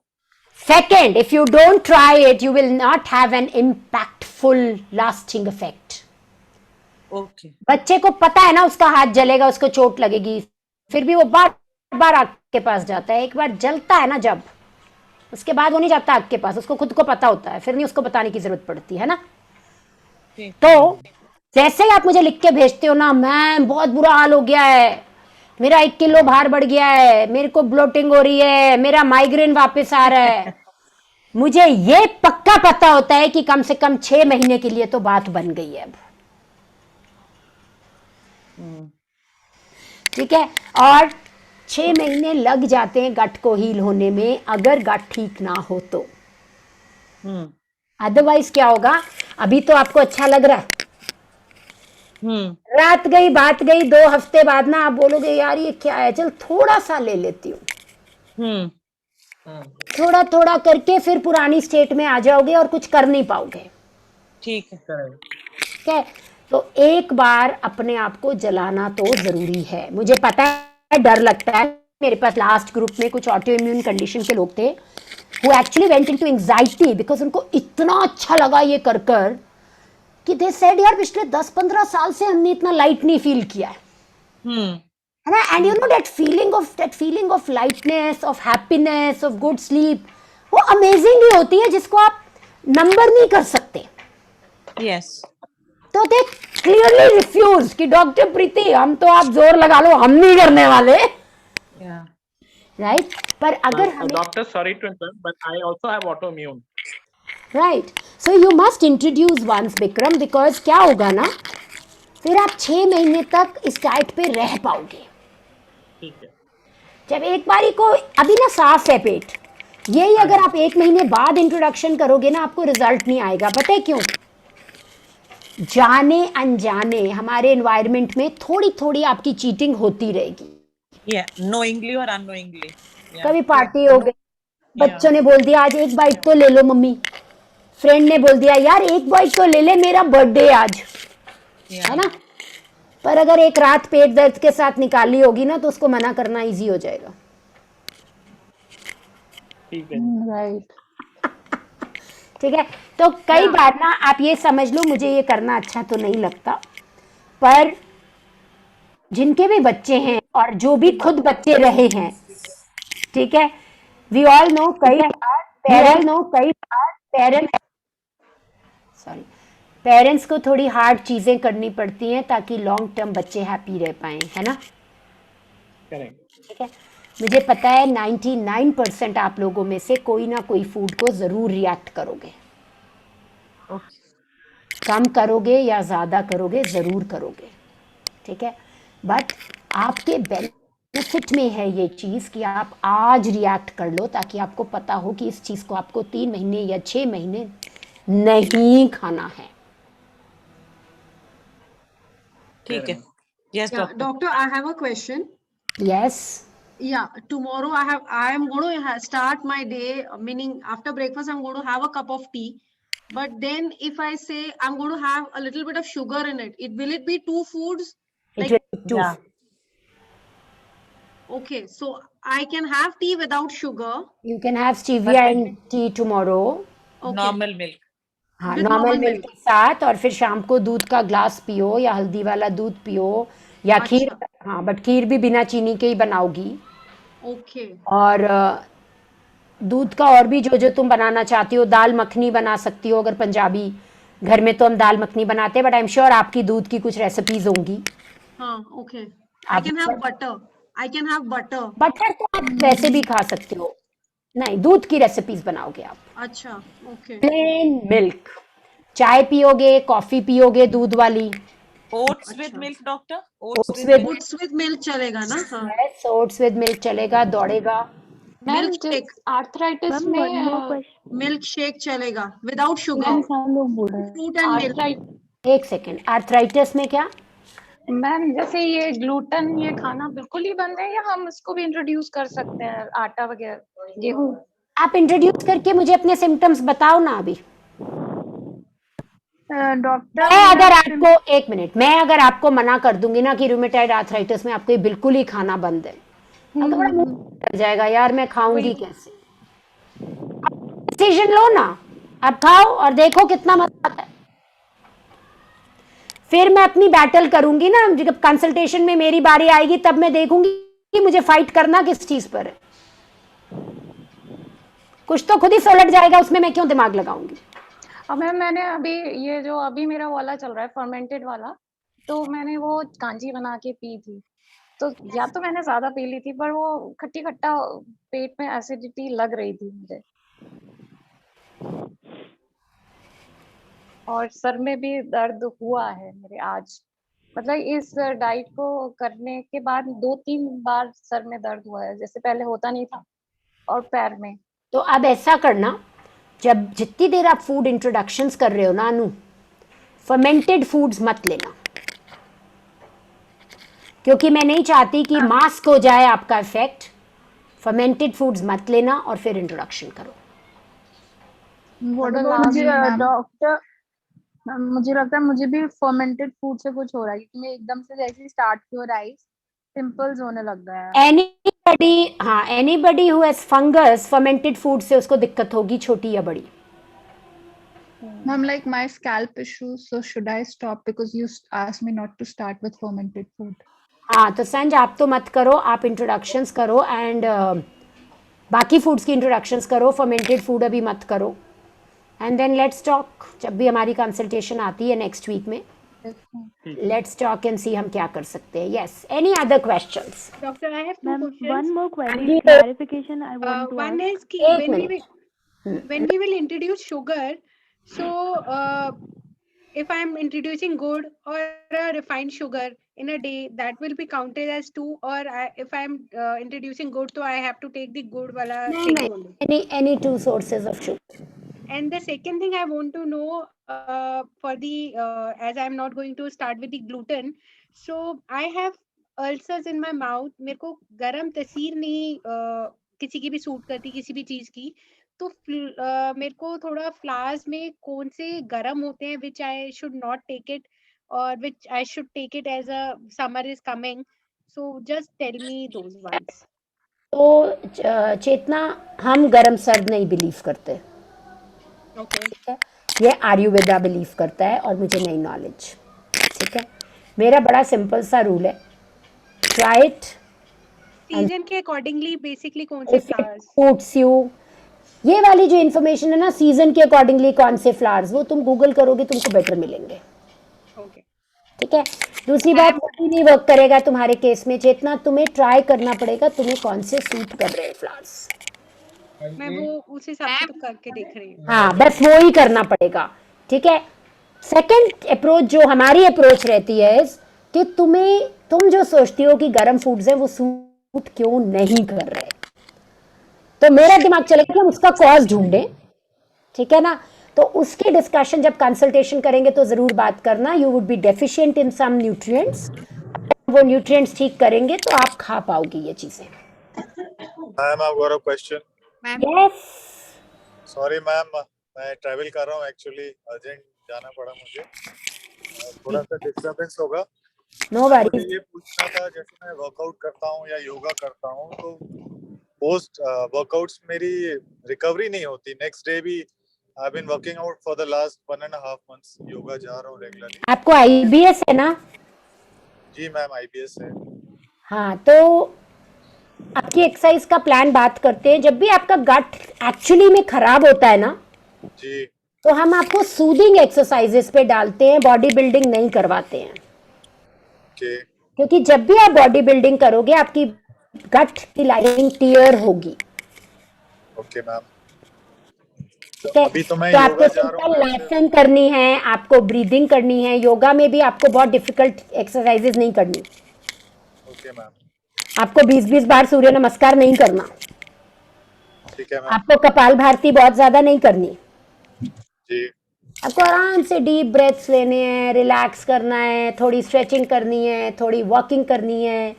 Second, if you don't try it, you will not have an impactful, lasting effect. Okay. बच्चे को पता है ना उसका हाथ जलेगा, उसको चोट लगेगी, फिर भी वो बार बार आग के पास जाता है. एक बार जलता है ना जब, उसके बाद वो नहीं जाता आग के पास, उसको खुद को पता होता है, फिर नहीं उसको बताने की जरूरत पड़ती है ना. तो जैसे ही आप मुझे लिख के भेजते हो ना, मैम बहुत बुरा हाल हो गया है, मेरा 1 किलो भार बढ़ गया है, मेरे को ब्लोटिंग हो रही है, मेरा माइग्रेन वापस आ रहा है, मुझे ये पक्का पता होता है कि कम से कम 6 महीने के लिए तो बात बन गई है अब. ठीक है. और 6 महीने लग जाते हैं गट को हील होने में, अगर गट ठीक ना हो तो. अदरवाइज क्या होगा, अभी तो आपको अच्छा लग रहा है, रात गई बात गई, 2 हफ्ते बाद ना आप बोलोगे यार ये क्या है, चल थोड़ा सा ले लेती हूँ. थोड़ा थोड़ा करके फिर पुरानी स्टेट में आ जाओगे और कुछ कर नहीं पाओगे. ठीक है. ठीक है. तो एक बार अपने आप को जलाना तो जरूरी है. मुझे पता है डर लगता है. मेरे पास लास्ट ग्रुप में कुछ ऑटो इम्यून कंडीशन के लोग थे who actually went into anxiety because उनको इतना अच्छा लगा ये कर कि they said यार पिछले 10-15 साल से हमने इतना लाइट नहीं फील किया है. है ना. And you know that feeling of lightness, of happiness, of good sleep, वो अमेजिंग ही होती है जिसको आप नंबर नहीं कर सकते. Yes. तो दे क्लियरली रिफ्यूज कि डॉक्टर प्रीति हम तो आप जोर लगा लो, हम नहीं करने वाले. राइट. पर अगर हमें Doctor, sorry to interrupt, but I also have autoimmune. Right. So you must introduce once Vikram, because क्या होगा ना, फिर आप 6 महीने तक इस डाइट पे रह पाओगे. ठीक है. जब एक बारी को अभी ना साफ है पेट, यही अगर आप 1 महीने बाद इंट्रोडक्शन करोगे ना, आपको रिजल्ट नहीं आएगा. पता है क्यों? जाने अनजाने हमारे एनवायरनमेंट में थोड़ी थोड़ी आपकी चीटिंग होती रहेगी. knowingly or unknowingly. कभी पार्टी हो गई, बच्चों ने बोल दिया आज एक बाइट तो ले लो मम्मी, फ्रेंड ने बोल दिया यार एक बाइट तो ले ले, मेरा बर्थडे आज, है ना. पर अगर एक रात पेट दर्द के साथ निकाली होगी ना, तो उसको मना करना इजी हो जाएगा. ठीक है. राइट. ठीक है. तो कई बार ना आप ये समझ लो मुझे ये करना अच्छा तो नहीं लगता, पर जिनके भी बच्चे हैं और जो भी खुद बच्चे रहे हैं, ठीक है, वी ऑल नो कई पेरेंट्स को थोड़ी हार्ड चीजें करनी पड़ती हैं ताकि लॉन्ग टर्म बच्चे हैप्पी रह पाएं, है ना. करेक्ट. ठीक है. मुझे पता है 99% आप लोगों में से कोई ना कोई फूड को जरूर रिएक्ट करोगे. कम करोगे या ज्यादा करोगे, जरूर करोगे. ठीक है. बट आपके बेनिफिट में है ये चीज कि आप आज रिएक्ट कर लो, ताकि आपको पता हो कि इस चीज को आपको 3 महीने या 6 महीने नहीं खाना है. ठीक है. Yes, doctor. Doctor, I have a question. Yes. Yeah, tomorrow I am going to start my day, meaning after breakfast I'm going to have a cup of tea. But then if I say I'm going to have a little bit of sugar in it, will it be 2 foods? It will be 2. Yeah. Okay, so I can have tea without sugar. You can have stevia and tea tomorrow. Okay. Normal milk. हाँ, With normal normal milk के साथ, और फिर शाम को दूध का glass पियो या हल्दी वाला दूध पियो या खीर. हाँ, बट खीर भी बिना चीनी के ही बनाओगी. Okay. और दूध का और भी जो जो तुम बनाना चाहती हो, दाल मखनी बना सकती हो. अगर पंजाबी घर में तो हम दाल मखनी बनाते हैं, बट आई एम श्योर आपकी दूध की कुछ रेसिपीज होंगी. हाँ, okay. I can have butter. Butter तो आप वैसे भी खा सकते हो. नहीं, दूध की रेसिपीज बनाओगे आप. अच्छा, ओके. Plane milk. चाय पियोगे, कॉफी पियोगे दूध वाली. Oats with milk, doctor? Oats with milk चलेगा ना? हाँ. Yes, oats with milk चलेगा, दौड़ेगा. मैम आर्थराइटिस में मिल्क शेक चलेगा विदाउट शुगर. हम लोग बोल रहे हैं फ्रूट एंड मिल्क. एक सेकेंड, आर्थराइटिस में क्या? मैम जैसे ये ग्लूटेन ये खाना बिल्कुल ही बंद है, या हम इसको भी इंट्रोड्यूस कर सकते हैं, आटा वगैरह, गेहूं? आप इंट्रोड्यूस करके मुझे अपने सिम्टम्स बताओ ना अभी. डॉक्टर, मैं अगर आपको एक मिनट, मैं अगर आपको मना कर दूंगी ना कि रूमेटाइड आर्थराइटिस में आपको ये बिल्कुल ही खाना बंद है, तो बड़ा मुंह लग जाएगा यार, मैं खाऊंगी कैसे. डिसीजन लो ना, अब खाओ और देखो कितना मजा आता है। फिर मैं अपनी बैटल करूंगी ना, जब कंसल्टेशन में मेरी बारी आएगी तब मैं देखूंगी कि मुझे फाइट करना किस चीज पर है। कुछ तो खुद ही सुलट जाएगा, उसमें मैं क्यों दिमाग लगाऊंगी। अब मैंने अभी ये जो अभी मेरा वाला चल रहा है फर्मेंटेड वाला, तो मैंने वो कांजी बना के पी थी, तो या तो मैंने ज्यादा पी ली थी, पर वो खट्टी खट्टा पेट में एसिडिटी लग रही थी मुझे, और सर में भी दर्द हुआ है मेरे आज। मतलब इस डाइट को करने के बाद 2-3 बार सर में दर्द हुआ है, जैसे पहले होता नहीं था, और पैर में। तो अब ऐसा करना, जब जितनी देर आप फूड इंट्रोडक्शंस कर रहे हो ना अनु, फर्मेंटेड फूड्स मत लेना, क्योंकि मैं नहीं चाहती कि मास्क हो जाए आपका इफेक्ट। फर्मेंटेड फूड्स मत लेना और फिर इंट्रोडक्शन करो। डॉक्टर मुझे लगता है मुझे भी फर्मेंटेड फूड से कुछ हो रहा है, क्योंकि मैं एकदम से जैसे स्टार्ट की राइस पिंपल्स होने लग गए हैं। Anybody who has fungus, fermented food से उसको दिक्कत होगी, छोटी या बड़ी। Ma'am, like my scalp issues, so should I stop because you asked me not to start with fermented food? हाँ, तो संज आप तो मत करो, आप इंट्रोडक्शंस करो एंड बाकी फूड्स की इंट्रोडक्शंस करो, फर्मेंटेड फूड अभी मत करो, एंड देन लेट्स टॉक। जब भी हमारी कंसल्टेशन आती है नेक्स्ट वीक में, लेट्स टॉक एंड सी हम क्या कर सकते हैं। Yes, any other questions? Doctor, I have two Ma'am, questions. one more query, clarification I want to One ask. is ki एक when we minute. when we will introduce sugar, so if I'm introducing good or a refined sugar in a day, that will be counted as two, or if I'm introducing good, so I have to take the good wala नहीं thing नहीं, only. any two sources of sugar. And the second thing I want to know, for the as I'm not going to start with the gluten, so I have ulcers in my mouth. मेरे को गरम तसीर नहीं किसी की भी suit करती, किसी भी चीज की। तो मेरे को थोड़ा फ्लावर्स में कौन से गरम होते हैं, which I should not take it, or which I should take it as a summer is coming. So just tell me those ones. तो चेतना, हम गरम सर्द नहीं बिलीव करते, Okay. ठीक है? ये आयुर्वेदा बिलीव करता है और मुझे नहीं नॉलेज, ठीक है? मेरा बड़ा सिंपल सा रूल है, ट्राई इट, सीजन के अकॉर्डिंगली बेसिकली कौन से if it flowers? Suits you. ये वाली जो इन्फॉर्मेशन है ना, सीजन के अकॉर्डिंगली कौन से फ्लावर्स, वो तुम गूगल करोगे तुमको बेटर मिलेंगे, ओके। ठीक है? दूसरी बात, वो भी नहीं वर्क करेगा तुम्हारे केस में चेतना, तुम्हें ट्राई करना पड़ेगा तुम्हें कौन से सूट कर रहे हैं फ्लावर्स। मैं वो उस हिसाब से तो करके देख रही हूँ। हाँ, बस वो ही करना पड़ेगा, ठीक है? सेकंड अप्रोच जो हमारी अप्रोच रहती है कि तुम जो सोचती हो कि गर्म फूड्स हैं वो सूट क्यों नहीं कर रहे, तो मेरा दिमाग चलेगा कि हम उसका कॉज ढूंढें, ठीक है ना? तो उसकी डिस्कशन जब कंसल्टेशन करेंगे तो जरूर बात करना। You would be deficient in some nutrients, वो न्यूट्रिएंट्स ठीक करेंगे तो आप खा पाओगी ये चीजें। Ma'am, I've got a question. Yes, sorry ma'am, मैं ट्रैवल कर रहा हूँ एक्चुअली, अर्जेंट जाना पड़ा मुझे, थोड़ा सा डिस्टर्बेंस होगा। No worries. मुझे ये पूछना था, जैसे मैं वर्कआउट करता हूँ या योगा करता हूँ तो पोस्ट वर्कआउट्स मेरी रिकवरी नहीं होती, नेक्स्ट डे भी I been working out for the last 1.5 months, yoga जा रहा हूँ रेगुलरली। आपको आईबीएस है ना? जी मैम, आईबीएस है। हाँ, तो आपकी एक्सरसाइज का प्लान बात करते हैं। जब भी आपका गट एक्चुअली में खराब होता है ना जी, तो हम आपको सूदिंग एक्सरसाइजेस पे डालते हैं, बॉडी बिल्डिंग नहीं करवाते हैं, क्योंकि जब भी आप बॉडी बिल्डिंग करोगे आपकी गट की लाइनिंग टियर होगी। ओके मैम, ठीक है? अभी तो मैं तो योगा आपको जा रहा हूँ सिंपल लैसन करनी है, आपको ब्रीदिंग करनी है। योगा में भी आपको बहुत डिफिकल्ट एक्सरसाइजेस नहीं करनी। ओके मैम, आपको 20-20 बार सूर्य नमस्कार नहीं करना। ठीक है मैम। आपको कपाल भारती बहुत ज्यादा नहीं करनी। जी, आपको आराम से डीप ब्रेथ्स लेने हैं, रिलैक्स करना है, थोड़ी स्ट्रेचिंग करनी है, थोड़ी वॉकिंग करनी है,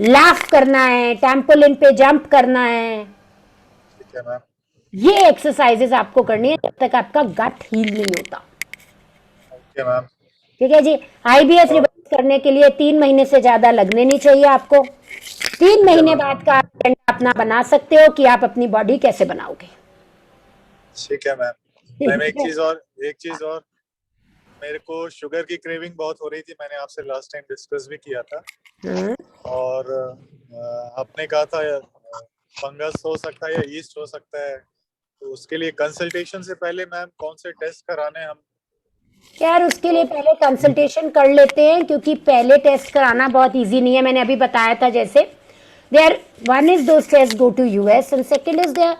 लाफ करना है, टेम्पोलिन पे जंप करना है। ठीक है मैम। ये एक्सरसाइजेस आपको करनी है जब तक आपका गट हील नहीं होता। Okay ma'am. ठीक है जी। आईबीएस रिवर्स करने के लिए 3 महीने से ज्यादा लगने नहीं चाहिए आपको। 3 महीने बाद का एजेंडा अपना बना सकते हो कि आप अपनी बॉडी कैसे बनाओगे। ठीक है मैम। मैम एक चीज और मेरे को शुगर की क्रेविंग बहुत हो रही थी, मैंने आपसे लास्ट टाइम डिस्कस भी किया था। और आपने कहा था फंगस हो सकता है या यीस्ट हो सकता है, तो उसके लिए कंसल्टेशन से पहले मैम कौन से टेस्ट कराने हम? यार उसके लिए पहले कंसल्टेशन कर लेते हैं, क्योंकि पहले टेस्ट कराना बहुत इजी नहीं है। मैंने अभी बताया था जैसे they are, one is those test go to US and second is they are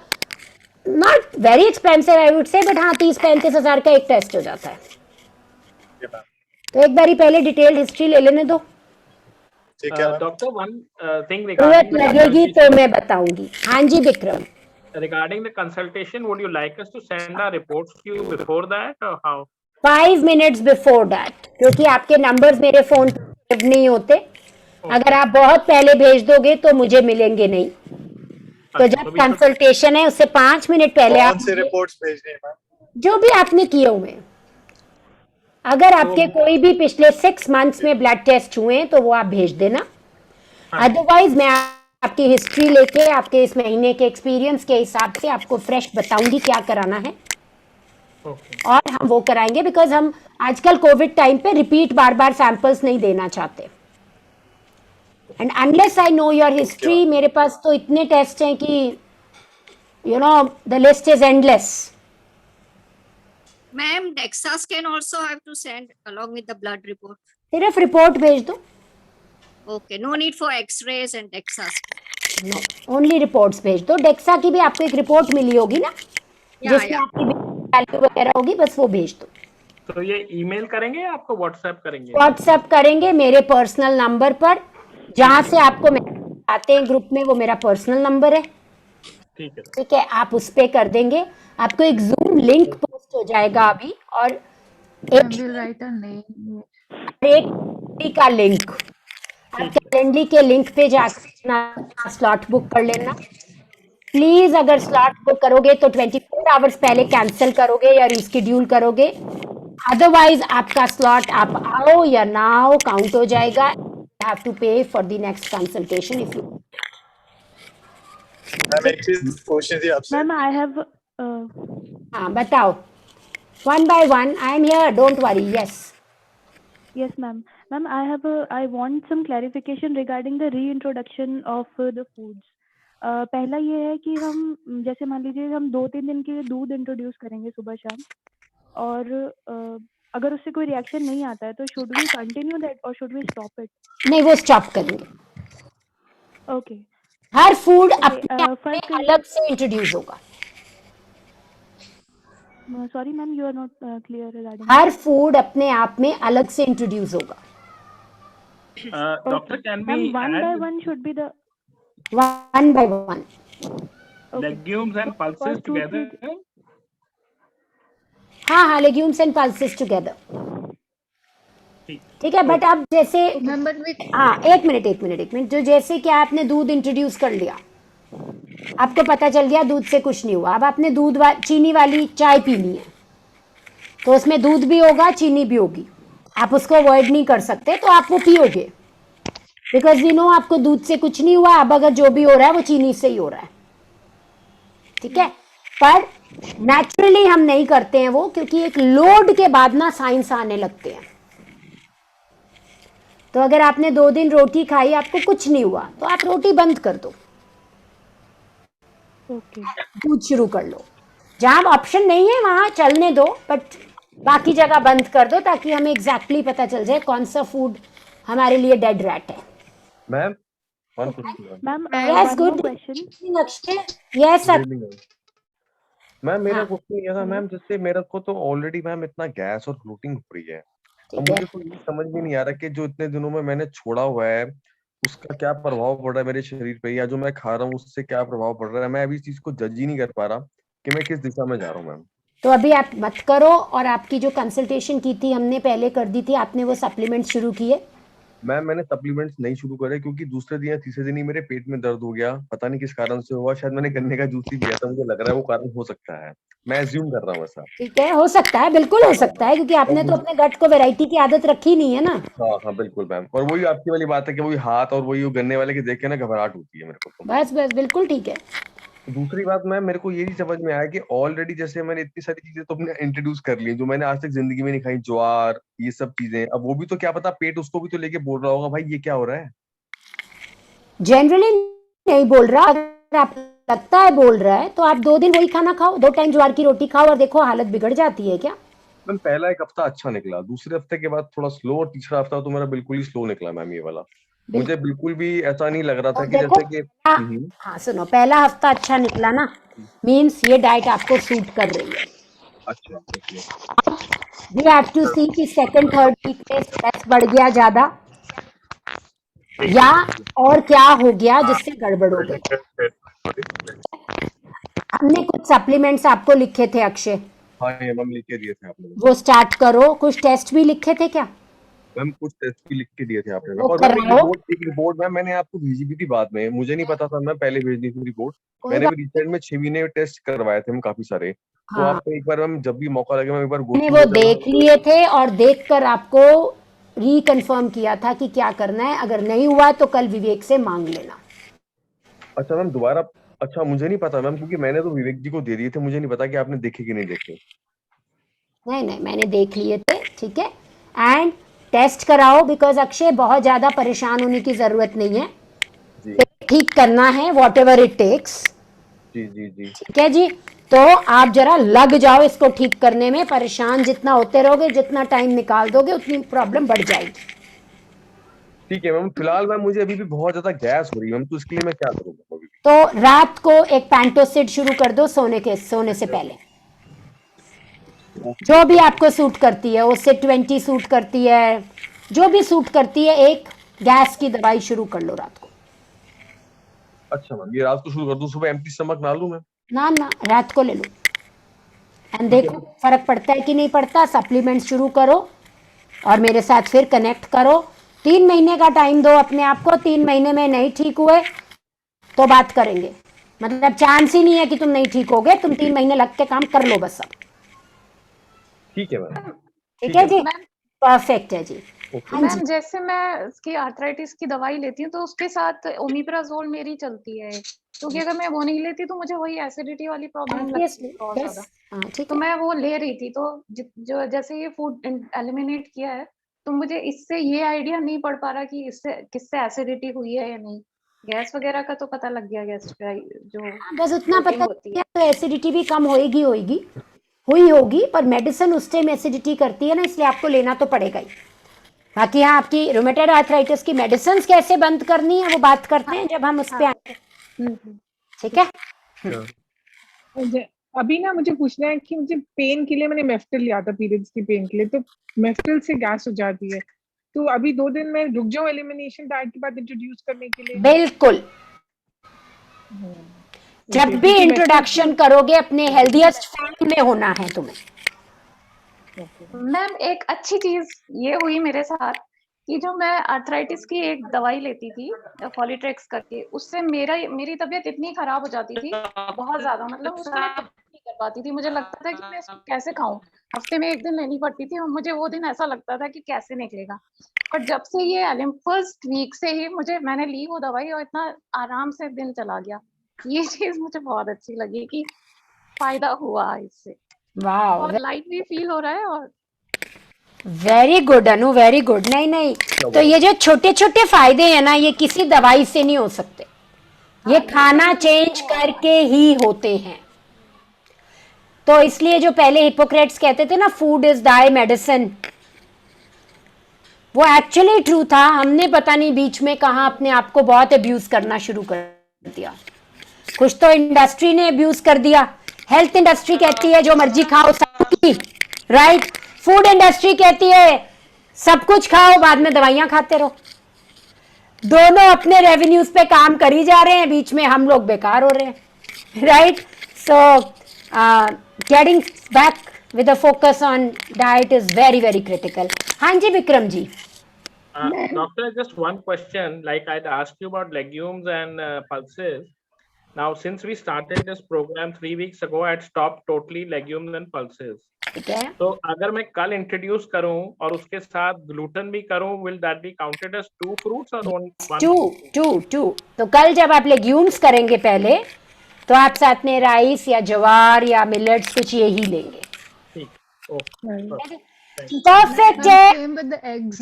not very expensive I would say, but हाँ 30-35 हजार का एक टेस्ट हो जाता है। तो एक बारी पहले डिटेल्ड हिस्ट्री ले लेने दो। ठीक है डॉक्टर, वन थिंग जरूरत लगेगी तो मैं बताऊंगी। हाँ जी Vikram. regarding the consultation, would you like us to send our reports to you before that or how? 5 minutes before that, क्योंकि आपके नंबर्स मेरे फोन पे सेव नहीं होते। अगर आप बहुत पहले भेज दोगे तो मुझे मिलेंगे नहीं। तो जब कंसल्टेशन है उससे 5 मिनट पहले आप कौन से रिपोर्ट्स भेजने हैं मैम? जो भी आपने किए हुए, अगर आपके कोई भी पिछले 6 मंथ्स में ब्लड टेस्ट हुए हैं तो वो आप भेज देना। अदरवाइज मैं आपकी हिस्ट्री लेके आपके इस महीने के एक्सपीरियंस के हिसाब से आपको फ्रेश बताऊंगी क्या कराना है। और हम वो कराएंगे, बिकॉज हम आजकल कोविड टाइम पे रिपीट बार बार सैंपल्स नहीं देना चाहते। And unless I know your history, मेरे पास तो इतने टेस्ट हैं कि you know the list is endless. Ma'am, DEXA scan also I have to send along with the blood report. सिर्फ रिपोर्ट भेज दो। Okay, no need for X-rays and DEXA scan. No, only reports भेज दो। DEXA की भी आपको एक report मिली होगी ना, जिसमें आपकी वैल्यू वगैरह होगी, बस वो भेज दो। तो ये ईमेल करेंगे या आपको व्हाट्सएप करेंगे? व्हाट्सएप करेंगे मेरे पर्सनल नंबर पर, जहां से आपको आते हैं ग्रुप में, वो मेरा पर्सनल नंबर है। ठीक है, आप उस पे कर देंगे। आपको एक जूम लिंक पोस्ट हो जाएगा अभी, और एक का लिंक, आप कैलेंडरी के लिंक पे जाकर अपना स्लॉट बुक कर लेना प्लीज। अगर स्लॉट बुक करोगे तो 24 आवर्स पहले कैंसिल करोगे या रिस्केड्यूल करोगे, अदरवाइज आपका स्लॉट आप आओ या ना आओ काउंट हो जाएगा। You have to pay for the next consultation if you. Ma'am एक चीज पूछनी थी आपसे। मैम आई हैव हाँ बताओ, one by one. I am here. Don't worry. Yes. Yes, ma'am. Ma'am, I want some clarification regarding the reintroduction of the foods. पहला ये है कि हम जैसे मान लीजिए हम 2-3 दिन के लिए दूध इंट्रोड्यूस करेंगे सुबह शाम, और अगर उससे कोई रिएक्शन नहीं आता है तो शुड वी कंटिन्यू दैट और शुड वी स्टॉप इट? नहीं, वो स्टॉप करेंगे। ओके। हर फूड अपने आप में अलग से इंट्रोड्यूस होगा। Sorry ma'am, you are not clear regarding. हर फूड अपने आप में अलग से इंट्रोड्यूस होगा। Doctor, can we one by one should be the one by one. legumes and pulses together? हाँ, legumes and pulses together. ठीक है, बट अब जैसे हाँ एक मिनट, जो जैसे कि आपने दूध इंट्रोड्यूस कर लिया, आपको पता चल गया दूध से कुछ नहीं हुआ, अब आपने चीनी वाली चाय पीनी है, तो उसमें दूध भी होगा चीनी भी होगी, आप उसको अवॉइड नहीं कर सकते, तो आप वो पियोगे, बिकॉज यू नो आपको दूध से कुछ नहीं हुआ। अब अगर जो भी हो रहा है वो चीनी से ही हो रहा है। ठीक है, पर नेचुरली हम नहीं करते हैं वो, क्योंकि एक लोड के बाद ना साइंस आने लगते हैं। तो अगर आपने 2 दिन रोटी खाई, आपको कुछ नहीं हुआ, तो आप रोटी बंद कर दो, दूध शुरू कर लो। जहां ऑप्शन नहीं है वहां चलने दो, बट बाकी जगह बंद कर दो, ताकि हमें एग्जैक्टली पता चल जाए कौन सा फूड हमारे लिए डेड रैट है। Ma'am one question. Ma'am yes, good question Akshay. Yes sir. Ma'am मेरा क्वेश्चन ये था मैम, जिससे मेरे को तो ऑलरेडी मैम इतना गैस और ब्लोटिंग हो रही है, अब मुझे तो ये समझ में नहीं आ रहा कि जो इतने दिनों में मैंने छोड़ा हुआ है उसका क्या प्रभाव पड़ रहा है मेरे शरीर पे, या जो मैं खा रहा हूँ उससे क्या प्रभाव पड़ रहा है। मैं अभी इस चीज को जज ही नहीं कर पा रहा कि मैं किस दिशा में जा रहा हूँ मैम। तो अभी आप मत करो, और आपकी जो कंसल्टेशन की थी हमने पहले कर दी थी, आपने वो सप्लीमेंट शुरू किए? मैम मैंने सप्लीमेंट्स नहीं शुरू करे, क्योंकि दूसरे दिन या तीसरे दिन ही मेरे पेट में दर्द हो गया, पता नहीं किस कारण से हुआ, शायद मैंने गन्ने का जूस ही पिया था, मुझे लग रहा है वो कारण हो सकता है, मैं अज्यूम कर रहा हूँ ऐसा। ठीक है, हो सकता है, बिल्कुल हो सकता है, क्योंकि आपने तो अपने गट को वैरायटी की आदत रखी नहीं है ना। हाँ हाँ बिल्कुल मैम, और वही आपकी वाली बात है कि वही हाथ और वही गन्ने वाले के देख के ना घबराहट होती है मेरे को तो। बस बिल्कुल ठीक है। दूसरी बात मैम, मेरे को ये नहीं समझ में आया कि ऑलरेडी जैसे मैंने इतनी सारी चीजें तो अपने इंट्रोड्यूस कर ली जो मैंने आज तक जिंदगी में नहीं खाई, ज्वार, ये सब चीजें, अब वो भी तो क्या पता पेट उसको भी तो लेके बोल रहा होगा भाई ये क्या हो रहा है। जनरली नहीं बोल रहा, अगर आप लगता है बोल रहा है तो आप 2 दिन वही खाना खाओ, 2 टाइम ज्वार की रोटी खाओ और देखो हालत बिगड़ जाती है क्या। मैम पहला एक हफ्ता अच्छा निकला, दूसरे हफ्ते के बाद थोड़ा स्लो, और तीसरा हफ्ता तो मेरा बिल्कुल ही स्लो निकला मैम ये वाला। मुझे बिल्कुल भी ऐसा नहीं लग रहा था और कि देखो जैसे कि हाँ सुनो, पहला हफ्ता अच्छा निकला ना, मीन्स ये डाइट आपको सूट कर रही है। अच्छा ओके। वी हैव टू सी कि सेकंड थर्ड वीक में स्ट्रेस बढ़ गया ज्यादा या और क्या हो गया जिससे गड़बड़ हो गई। हमने कुछ सप्लीमेंट्स आपको लिखे थे अक्षय, हाँ ये मैम लिख के दिए थे आपने, वो स्टार्ट करो। कुछ टेस्ट भी लिखे थे क्या? मैम कुछ टेस्ट भी लिख के दिए थे आपने, वो और मैम कराओ। एक रिपोर्ट मैम मैंने आपको भेजी भी थी बाद में, मुझे नहीं पता था, मैं पहले भेज दी थी रिपोर्ट। कोई मैंने बात भी रिसेंट में 6 महीने टेस्ट करवाए थे हम काफी सारे, तो हाँ, आपको एक बार मैम जब भी मौका लगे मैम एक बार गो मैंने थ्रू वो हो जाना। देख लिए थे और देखकर आपको रिकन्फर्म किया था कि क्या करना है। अगर नहीं हुआ तो कल विवेक से मांग लेना। अच्छा मैम दोबारा, अच्छा मुझे नहीं पता मैम, क्योंकि मैंने तो विवेक जी को दे दिए थे, मुझे नहीं पता कि आपने देखे कि नहीं देखे। नहीं नहीं, मैंने देख लिए थे, ठीक है। एंड टेस्ट कराओ, बिकॉज अक्षय बहुत ज्यादा परेशान होने की जरूरत नहीं है, जी ठीक करना है वॉट एवर इट टेक्स, जी जी जी ठीक है जी। तो आप जरा लग जाओ इसको ठीक करने में, परेशान जितना होते रहोगे, जितना टाइम निकाल दोगे उतनी प्रॉब्लम बढ़ जाएगी। ठीक है मैम। फिलहाल मैम मुझे अभी भी बहुत ज्यादा गैस हो रही है मैम, तो इसके लिए मैं क्या करूँगा अभी भी? तो रात को एक पैंटोसिड शुरू कर दो सोने से पहले, जो भी आपको सूट करती है, उससे 20 सूट करती है, जो भी सूट करती है, एक गैस की दवाई शुरू कर लो रात को। अच्छा मैम ये रात को शुरू कर दूं, सुबह एम्प्टी स्टमक ना लूं मैं? ना ना, रात को ले लो एंड देखो फर्क पड़ता है कि नहीं पड़ता। सप्लीमेंट शुरू करो और मेरे साथ फिर कनेक्ट करो। 3 महीने का टाइम दो अपने आप को, 3 महीने में नहीं ठीक हुए तो बात करेंगे, मतलब चांस ही नहीं है कि तुम नहीं ठीक होगे। तुम 3 महीने लग के काम कर लो बस अब, ठीक है मैम। ठीक है जी, मैम परफेक्ट है जी। हाँ जी, मैम जैसे मैं इसकी आर्थराइटिस की दवाई लेती हूँ तो उसके साथ ओमिप्राजोल मेरी चलती है, क्योंकि अगर मैं वो नहीं लेती तो मुझे वही एसिडिटी वाली प्रॉब्लम लगती ऑब्वियसली, है बहुत यस, ज्यादा। हाँ ठीक तो है। मैं वो ले रही थी, तो जो जैसे ये फूड एलिमिनेट किया है तो मुझे इससे ये आइडिया नहीं पड़ पा रहा कि इससे किससे एसिडिटी हुई है या नहीं। गैस वगैरह का तो पता लग गया, गैस का जो बस उतना bloating पता होती है। है तो एसिडिटी भी कम होएगी हुई होगी, पर मेडिसिन उस टाइम एसिडिटी करती है ना, इसलिए आपको लेना तो पड़ेगा ही। बाकी हाँ, आपकी रूमेटॉइड आर्थराइटिस की मेडिसिन कैसे बंद करनी है वो बात करते हैं जब हम उस पे आएंगे, ठीक है। अभी ना मुझे पूछना है कि मुझे पेन के लिए मैंने मेफ्टिल लिया था पीरियड्स की पेन के लिए, तो मेफ्टिल से गैस हो जाती है, तो अभी 2 दिन में रुक जाऊं एलिमिनेशन डाइट के बाद इंट्रोड्यूस करने के लिए? बिल्कुल, जब भी इंट्रोडक्शन करोगे अपने हेल्दीएस्ट फॉर्म में होना है तुम्हें। मैम एक अच्छी चीज ये हुई मेरे साथ कि जो मैं आर्थराइटिस की एक दवाई लेती थी फॉलिट्रेक्स करके, उससे मेरी तबीयत इतनी खराब हो जाती थी बहुत ज्यादा, मतलब उसको मैं नहीं कर पाती थी। मुझे लगता था कि मैं इसको कैसे खाऊं, हफ्ते में 1 दिन लेनी पड़ती थी और मुझे वो दिन ऐसा लगता था कि कैसे निकलेगा। पर जब से ये फर्स्ट वीक से ही मैंने ली वो दवाई और इतना आराम से दिन चला गया। ये चीज मुझे बहुत अच्छी लगी कि फायदा हुआ इससे, वाह, और लाइट भी फील हो रहा है। और वेरी गुड अनु, वेरी गुड। नहीं नहीं, तो ये जो छोटे छोटे फायदे हैं ना, ये किसी दवाई से नहीं हो सकते, ये खाना चेंज करके ही होते हैं। तो इसलिए जो पहले हिपोक्रेट्स कहते थे ना, फूड इज दाई मेडिसिन, वो एक्चुअली ट्रू था। हमने पता नहीं बीच में कहाँ अपने आप को बहुत अब्यूज करना शुरू कर दिया। कुछ तो इंडस्ट्री ने अब्यूज कर दिया। हेल्थ इंडस्ट्री कहती है जो मर्जी खाओ सबकी, राइट। फूड इंडस्ट्री कहती है सब कुछ खाओ, बाद में दवाइयां खाते रहो। दोनों अपने रेवेन्यूज पे काम कर ही जा रहे हैं, बीच में हम लोग बेकार हो रहे हैं, right. So getting back with a focus on diet is very very critical. हाँ जी Vikram ji. Doctor, just one question. Like I'd asked you about legumes and pulses. Now, since we started this program 3 weeks ago, I'd stopped totally legumes and pulses. ठीक है, तो अगर मैं कल introduce करूं और उसके साथ ग्लूटेन भी करूं, will that be counted as 2 fruits or one? To. तो कल जब आप लेग्यूम्स करेंगे पहले, तो आप साथ में राइस या ज्वार या मिलेट्स कुछ यही लेंगे। परफेक्ट है। Same with the eggs.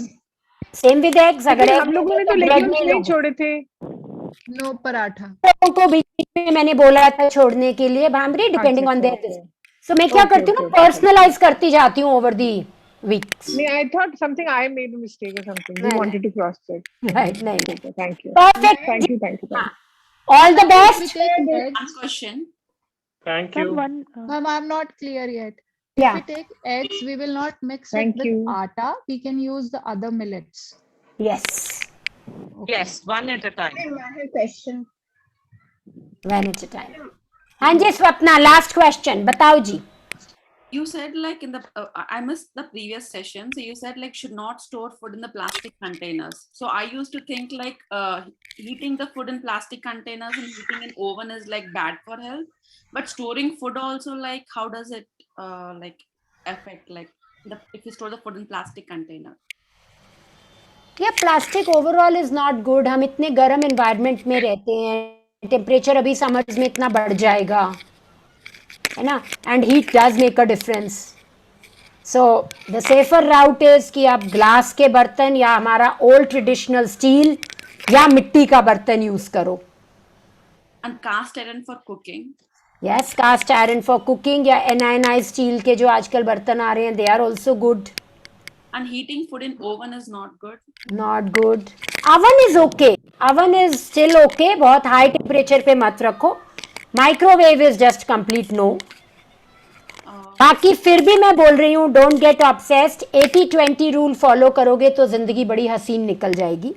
Same with eggs. अगर हम लोगों ने तो लेग्यूम्स नहीं छोड़े थे। नो पराठा। लोगों को बीच में मैंने बोला था छोड़ने के लिए भांबरी, डिपेंडिंग ऑन देयर। सो मैं क्या करती हूँ ना, पर्सनलाइज करती जाती हूँ ओवर दी वीक्स। नहीं, I thought something I made a mistake or something. We wanted to cross check. Right, नहीं। Thank you. Perfect. Thank you. Thank you. All the best. One question. Thank you. Ma'am, I'm not clear yet. Yeah. If we take eggs, we will not mix Thank it with you. atta. We can use the other millets. Yes. Yes, one at a time. I have a question. One at a time. हाँ जी Swapna, last question. बताओ जी। You said like in the I missed the previous session, so you said like should not store food in the plastic containers. So I used to think like heating the food in plastic containers and heating in oven is like bad for health, but storing food also, like how does it like affect like if you store the food in plastic container? Yeah, plastic overall is not good. हम इतने गर्म environment में रहते हैं, temperature अभी summers में इतना बढ़ जाएगा, है ना, and heat does make a difference. So the safer route is कि आप ग्लास के बर्तन या हमारा ओल्ड ट्रेडिशनल स्टील या मिट्टी का बर्तन यूज करो। And cast iron for cooking. Yes, cast iron for cooking या एनायनाइज्ड स्टील के जो आजकल बर्तन आ रहे हैं, they are also good. And heating food in oven is not good. Not good. Oven is okay, oven is still okay, बहुत high temperature पे मत रखो। Microwave is just complete no. बाकी फिर भी मैं बोल रही हूँ, don't get obsessed. 80-20 rule follow करोगे तो जिंदगी बड़ी हसीन निकल जाएगी।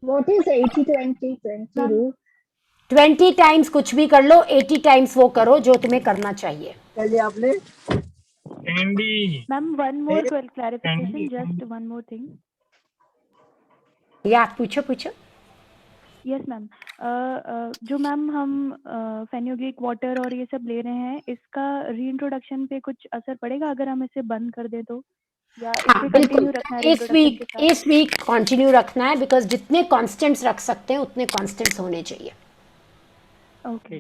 What is 80-20 rule? 20 टाइम्स कुछ भी कर लो, 80 टाइम्स वो करो जो तुम्हें करना चाहिए। चलिए आपने। Ma'am one more clarification, just one more thing. या पूछो। यस मैम, जो मैम हम फेनुग्रीक वाटर और ये सब ले रहे हैं, इसका रीइंट्रोडक्शन पे कुछ असर पड़ेगा अगर हम इसे बंद कर दें तो, या हाँ बिल्कुल, इस वीक कंटिन्यू रखना है, बिकॉज जितने कांस्टेंट्स रख सकते हैं उतने कांस्टेंट्स होने चाहिए। ओके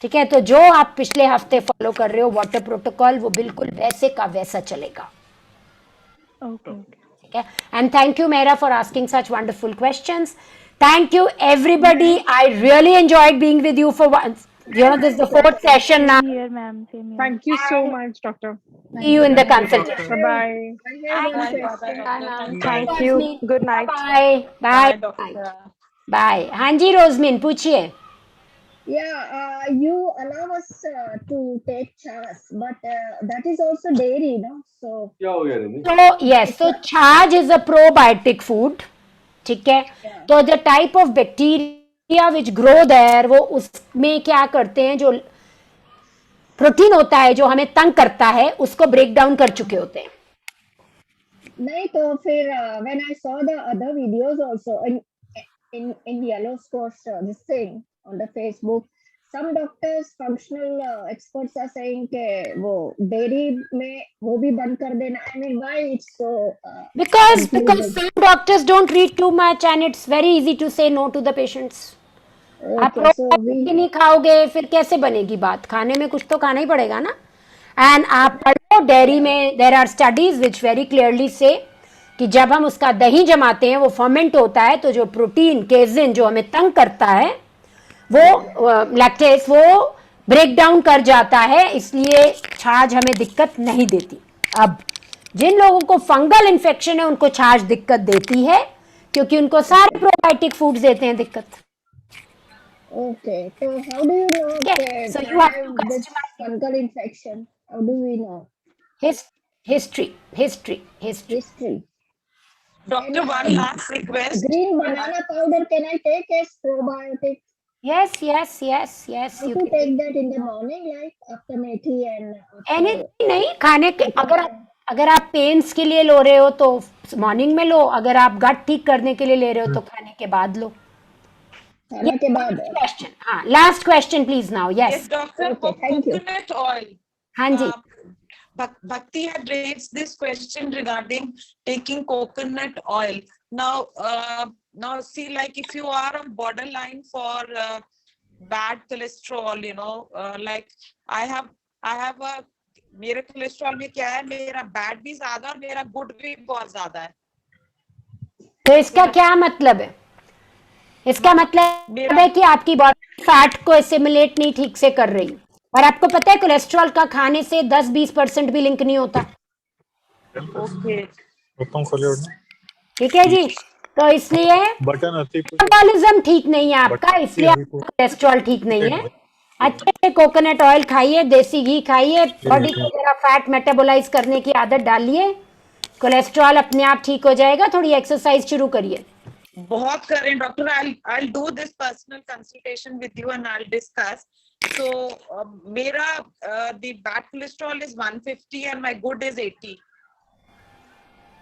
ठीक है, तो जो आप पिछले हफ्ते फॉलो कर रहे हो वाटर प्रोटोकॉल, वो बिल्कुल वैसे का वैसा चलेगा। ओके ठीक है, एंड थैंक यू मेरा for asking such wonderful questions. Thank you everybody. I really enjoyed being with you for once. You know, this is the 4th session now. Here, ma'am. Same here. Thank you so much, doctor. See you in the consultation. Bye-bye. Thank you. Good night. Bye. Bye. Bye. हाँ जी रोजमिन पूछिए। Yeah, you allow us to take chas, but that is also dairy, no? So yes, so छाछ is a probiotic food. ठीक है, तो the type of bacteria which grow there, वो उसमें क्या करते हैं, जो प्रोटीन होता है जो हमें तंग करता है, उसको ब्रेक डाउन कर चुके होते हैं। नहीं तो फिर when I saw the other videos also in Yellow's course, this thing on the Facebook, some doctors, functional experts are saying कि वो dairy में वो भी बंद कर देना। I mean, why it's so? Because some doctors don't read too much and it's very easy to say no to the patients. आप probiotic नहीं खाओगे फिर कैसे बनेगी बात? खाने में कुछ तो खाना ही पड़ेगा ना। एंड आप पढ़ो डेयरी में, there are studies which very clearly say कि जब हम उसका दही जमाते हैं वो फर्मेंट होता है, तो जो प्रोटीन केजिन जो हमें तंग करता है, वो लैक्टेस वो ब्रेक डाउन कर जाता है, इसलिए छाछ हमें दिक्कत नहीं देती। अब जिन लोगों को फंगल इन्फेक्शन है उनको छाछ दिक्कत देती है, क्योंकि उनको सारे प्रोबायोटिक फूड्स देते हैं दिक्कत। Okay, so how do you know that so you have to this fungal infection? How do we know? History. Doctor, one last request. Green banana powder, can I take as probiotic? Yes. You can take that in the morning, like after methi and anything नहीं खाने के। अगर आप pens के लिए लो रहे हो तो मॉर्निंग में लो, अगर आप गट ठीक करने के लिए ले रहे हो तो खाने के बाद लो। खाने के बाद। क्वेश्चन, हाँ, last question please now. Yes Doctor, coconut oil. हाँ जी। Bhakti had raised this question regarding taking coconut oil. Now see, like if you are on borderline for bad cholesterol, like I have a, मेरे cholesterol में क्या है, मेरा bad भी ज्यादा और मेरा गुड भी बहुत ज्यादा है. तो इसका क्या मतलब है? इसका मतलब है कि आपकी बॉडी फैट को एसिमिलेट नहीं ठीक से कर रही, और आपको पता है कोलेस्ट्रॉल का खाने से 10-20% भी लिंक नहीं होता. ओके, ठीक है जी. तो इसलिए मेटाबॉलिज्म ठीक नहीं है आपका, इसलिए आपका कोलेस्ट्रॉल ठीक नहीं है. अच्छे से कोकोनट ऑयल खाइए, देसी घी खाइए, बॉडी को जरा फैट मेटाबोलाइज करने की आदत डालिए, कोलेस्ट्रॉल अपने आप ठीक हो जाएगा. थोड़ी एक्सरसाइज शुरू करिए. बहुत करें doctor. I'll do this personal consultation with you and I'll discuss. So मेरा the bad cholesterol is 150 and my good is 80.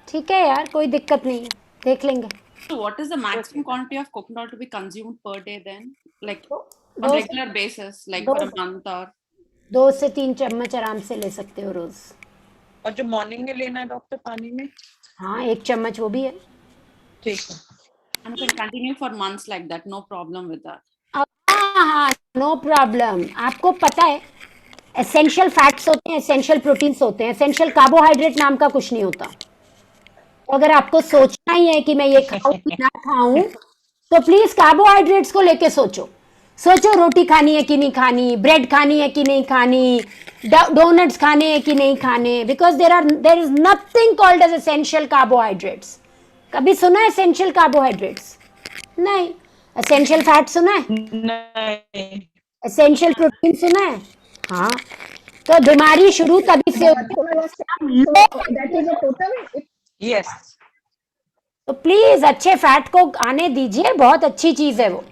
ठीक है यार, कोई दिक्कत नहीं है, देख लेंगे. So what is the maximum quantity of coconut oil to be consumed per day then? Like on दो- regular basis, like for a month or? 2 से 3 चम्मच आराम से ले सकते हो रोज. और जो मॉर्निंग में लेना है डॉक्टर पानी में? हाँ, 1 चम्मच वो भी है. ठीक है. And you can continue for months like that, no problem with that. हाँ, नो प्रॉब्लम. आपको पता है एसेंशियल फैट्स होते हैं, एसेंशियल प्रोटीन्स होते हैं, एसेंशियल कार्बोहाइड्रेट नाम का कुछ नहीं होता. तो अगर आपको सोचना ही है कि मैं ये खाऊं कि ना खाऊं, तो प्लीज कार्बोहाइड्रेट्स को लेके सोचो. रोटी खानी है कि नहीं खानी, ब्रेड खानी है कि नहीं खानी, डोनट्स खाने हैं कि नहीं खाने, because there is nothing called as essential carbohydrates. कभी सुना है एसेंशियल कार्बोहाइड्रेट्स? नहीं. एसेंशियल फैट सुना है? नहीं. एसेंशियल प्रोटीन सुना है? हाँ. तो बीमारी शुरू तभी से होती है. Yes. तो प्लीज अच्छे फैट को आने दीजिए, बहुत अच्छी चीज है वो.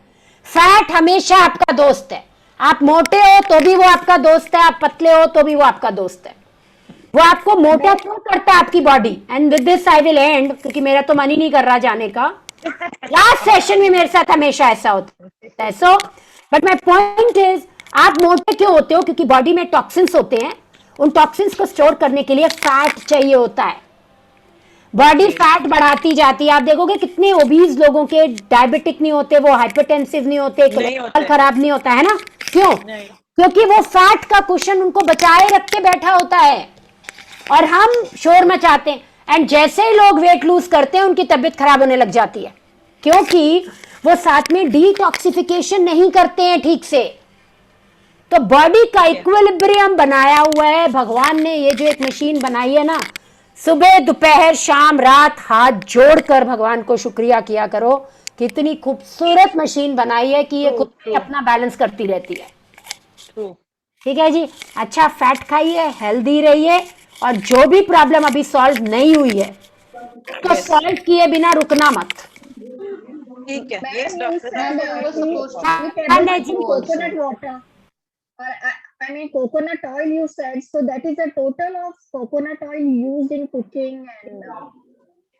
फैट हमेशा आपका दोस्त है. आप मोटे हो तो भी वो आपका दोस्त है, आप पतले हो तो भी वो आपका दोस्त है. वो आपको मोटा क्यों करता है आपकी body? And with this I will and, क्योंकि मेरा तो मन ही नहीं कर रहा जाने का. लास्ट सेशन में मेरे साथ हमेशा ऐसा होता है. So but my point is, आप मोटे क्यों होते हो? क्योंकि बॉडी में टॉक्सिन्स होते हैं. उन टॉक्सिन्स को स्टोर करने के लिए फैट चाहिए होता है. बॉडी फैट बढ़ाती जाती है. आप देखोगे कितने ओबीज लोगों के डायबिटिक नहीं होते, वो हाइपरटेंसिव नहीं होते, कोलेस्ट्रॉल खराब नहीं होता है ना. क्यों? क्योंकि वो फैट का कुशन उनको बचाए रख के बैठा होता है, और हम शोर मचाते हैं. एंड जैसे ही लोग वेट लूज करते हैं, उनकी तबीयत खराब होने लग जाती है, क्योंकि वो साथ में डिटॉक्सिफिकेशन नहीं करते हैं ठीक से. तो बॉडी का इक्विलिब्रियम बनाया हुआ है भगवान ने. ये जो एक मशीन बनाई है ना, सुबह दोपहर शाम रात हाथ जोड़कर भगवान को शुक्रिया किया करो, कितनी खूबसूरत मशीन बनाई है कि ये खुद ही अपना बैलेंस करती रहती है. ठीक है जी. अच्छा फैट खाइए, हेल्दी रहिए, और जो भी प्रॉब्लम अभी सॉल्व नहीं हुई है तो सॉल्व किए बिना रुकना मत. ठीक है. Yes, doctor. Coconut water. I mean coconut oil you said, so that is a total of coconut oil used in cooking and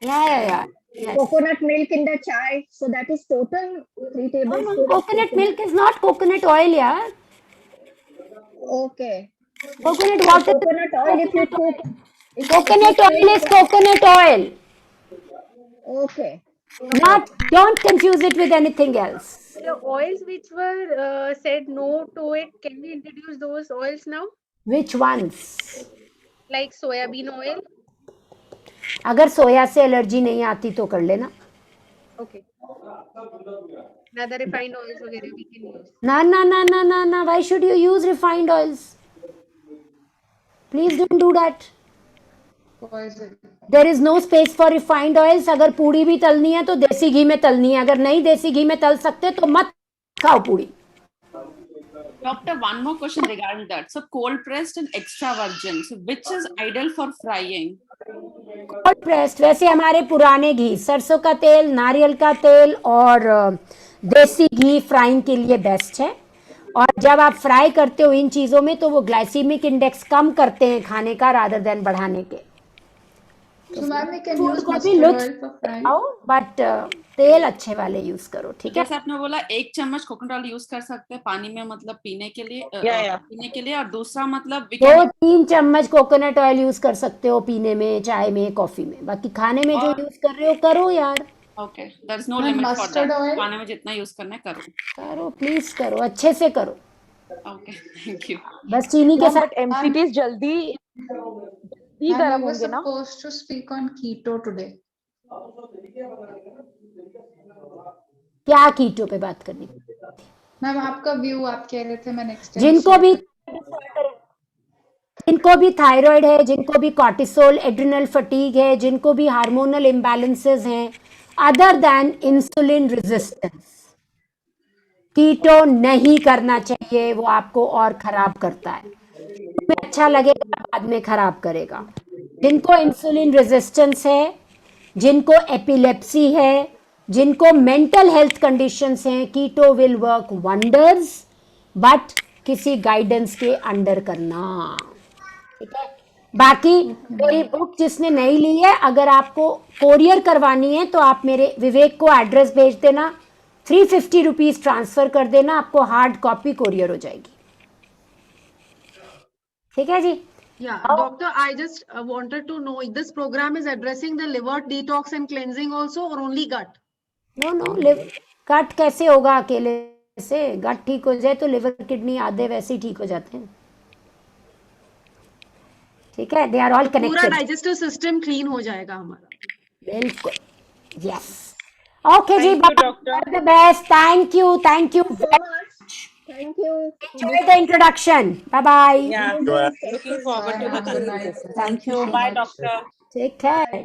yeah. Yes. Coconut milk in the chai, so that is total 3 tablespoons. No, coconut milk is not coconut oil, yaar. Okay. Coconut water. Coconut oil if you cook. Coconut oil is coconut oil. Okay. Don't confuse it with anything else. The oils which were said no to it, can we introduce those oils now? Which ones? Like soybean oil? अगर सोया से allergy नहीं आती तो कर लेना. Okay. Another refined oils वगैरह we can use. ना. Why should you use refined oils? Please don't do that. There is no space for refined oils. अगर पूड़ी भी तलनी है तो देसी घी में तलनी है. अगर नहीं देसी घी में तल सकते तो मत खाओ पूड़ी. Doctor, one more question regarding that. So cold pressed and extra virgin. So which is ideal for frying? Cold pressed वैसे हमारे पुराने घी, सरसों का तेल, नारियल का तेल और देसी घी फ्राइंग के लिए बेस्ट है. और जब आप फ्राई करते हो इन चीजों में तो वो ग्लाइसीमिक इंडेक्स कम करते हैं खाने का, रादर देन बढ़ाने के. So ma'am, we can use भी mustard लुत्फ oil for frying. आओ, बट तेल अच्छे वाले यूज करो. ठीक है. जैसे आपने बोला 1 चम्मच कोकोनट ऑयल यूज कर सकते हैं पानी में, मतलब पीने के लिए. Yeah. पीने के लिए. और दूसरा मतलब 2-3 चम्मच कोकोनट ऑयल यूज कर सकते हो पीने में, चाय में, कॉफी में. बाकी खाने में जो यूज कर रहे हो करो यार. Okay, there is no ma'am limit for mustard that, oil खाने में जितना यूज करना है करो। करो प्लीज, करो अच्छे से करो, ओके, थैंक यू। बस चीनी के मैम साथ। बट MCTs जल्दी मैम गर्म यू वर होंगे ना? Supposed to speak on keto today. क्या कीटो पे बात करनी? मैम आपका व्यू आप कह रहे थे मैं नेक्स्ट टाइम जिनको भी थायराइड है, जिनको भी कॉर्टिसोल एड्रिनल फटीग है, जिनको भी हार्मोनल इम्बैलेंसेस हैं अदर देन इंसुलिन रेजिस्टेंस, कीटो नहीं करना चाहिए, वो आपको और खराब करता है। तुम्हें अच्छा लगेगा, बाद में खराब करेगा। जिनको इंसुलिन रेजिस्टेंस है, जिनको एपिलेप्सी है, जिनको मेंटल हेल्थ कंडीशंस हैं, कीटो विल वर्क वंडर्स, बट किसी गाइडेंस के अंडर करना, ठीक है। बाकी मेरी बुक जिसने नहीं ली है, अगर आपको कोरियर करवानी है तो आप मेरे विवेक को एड्रेस भेज देना, 350 रुपीज ट्रांसफर कर देना, आपको हार्ड कॉपी कोरियर हो जाएगी, ठीक है जी। Yeah, doctor, I just wanted to know if this program is addressing the liver detox and cleansing also or only gut? No gut कैसे होगा अकेले से? गट ठीक हो जाए तो लिवर किडनी आधे वैसे ही ठीक हो जाते हैं, ठीक है। दे आर ऑल पूरा कनेक्टेड, डाइजेस्टिव सिस्टम क्लीन हो जाएगा हमारा। बिल्कुल, yes. Okay ji, Thank you, doctor. The best, thank you Thank you so much. Thank you. Enjoy the introduction, bye bye, Yeah, Bye. looking forward to the Good night. conversation. Thank you so Bye, much. doctor. Take care.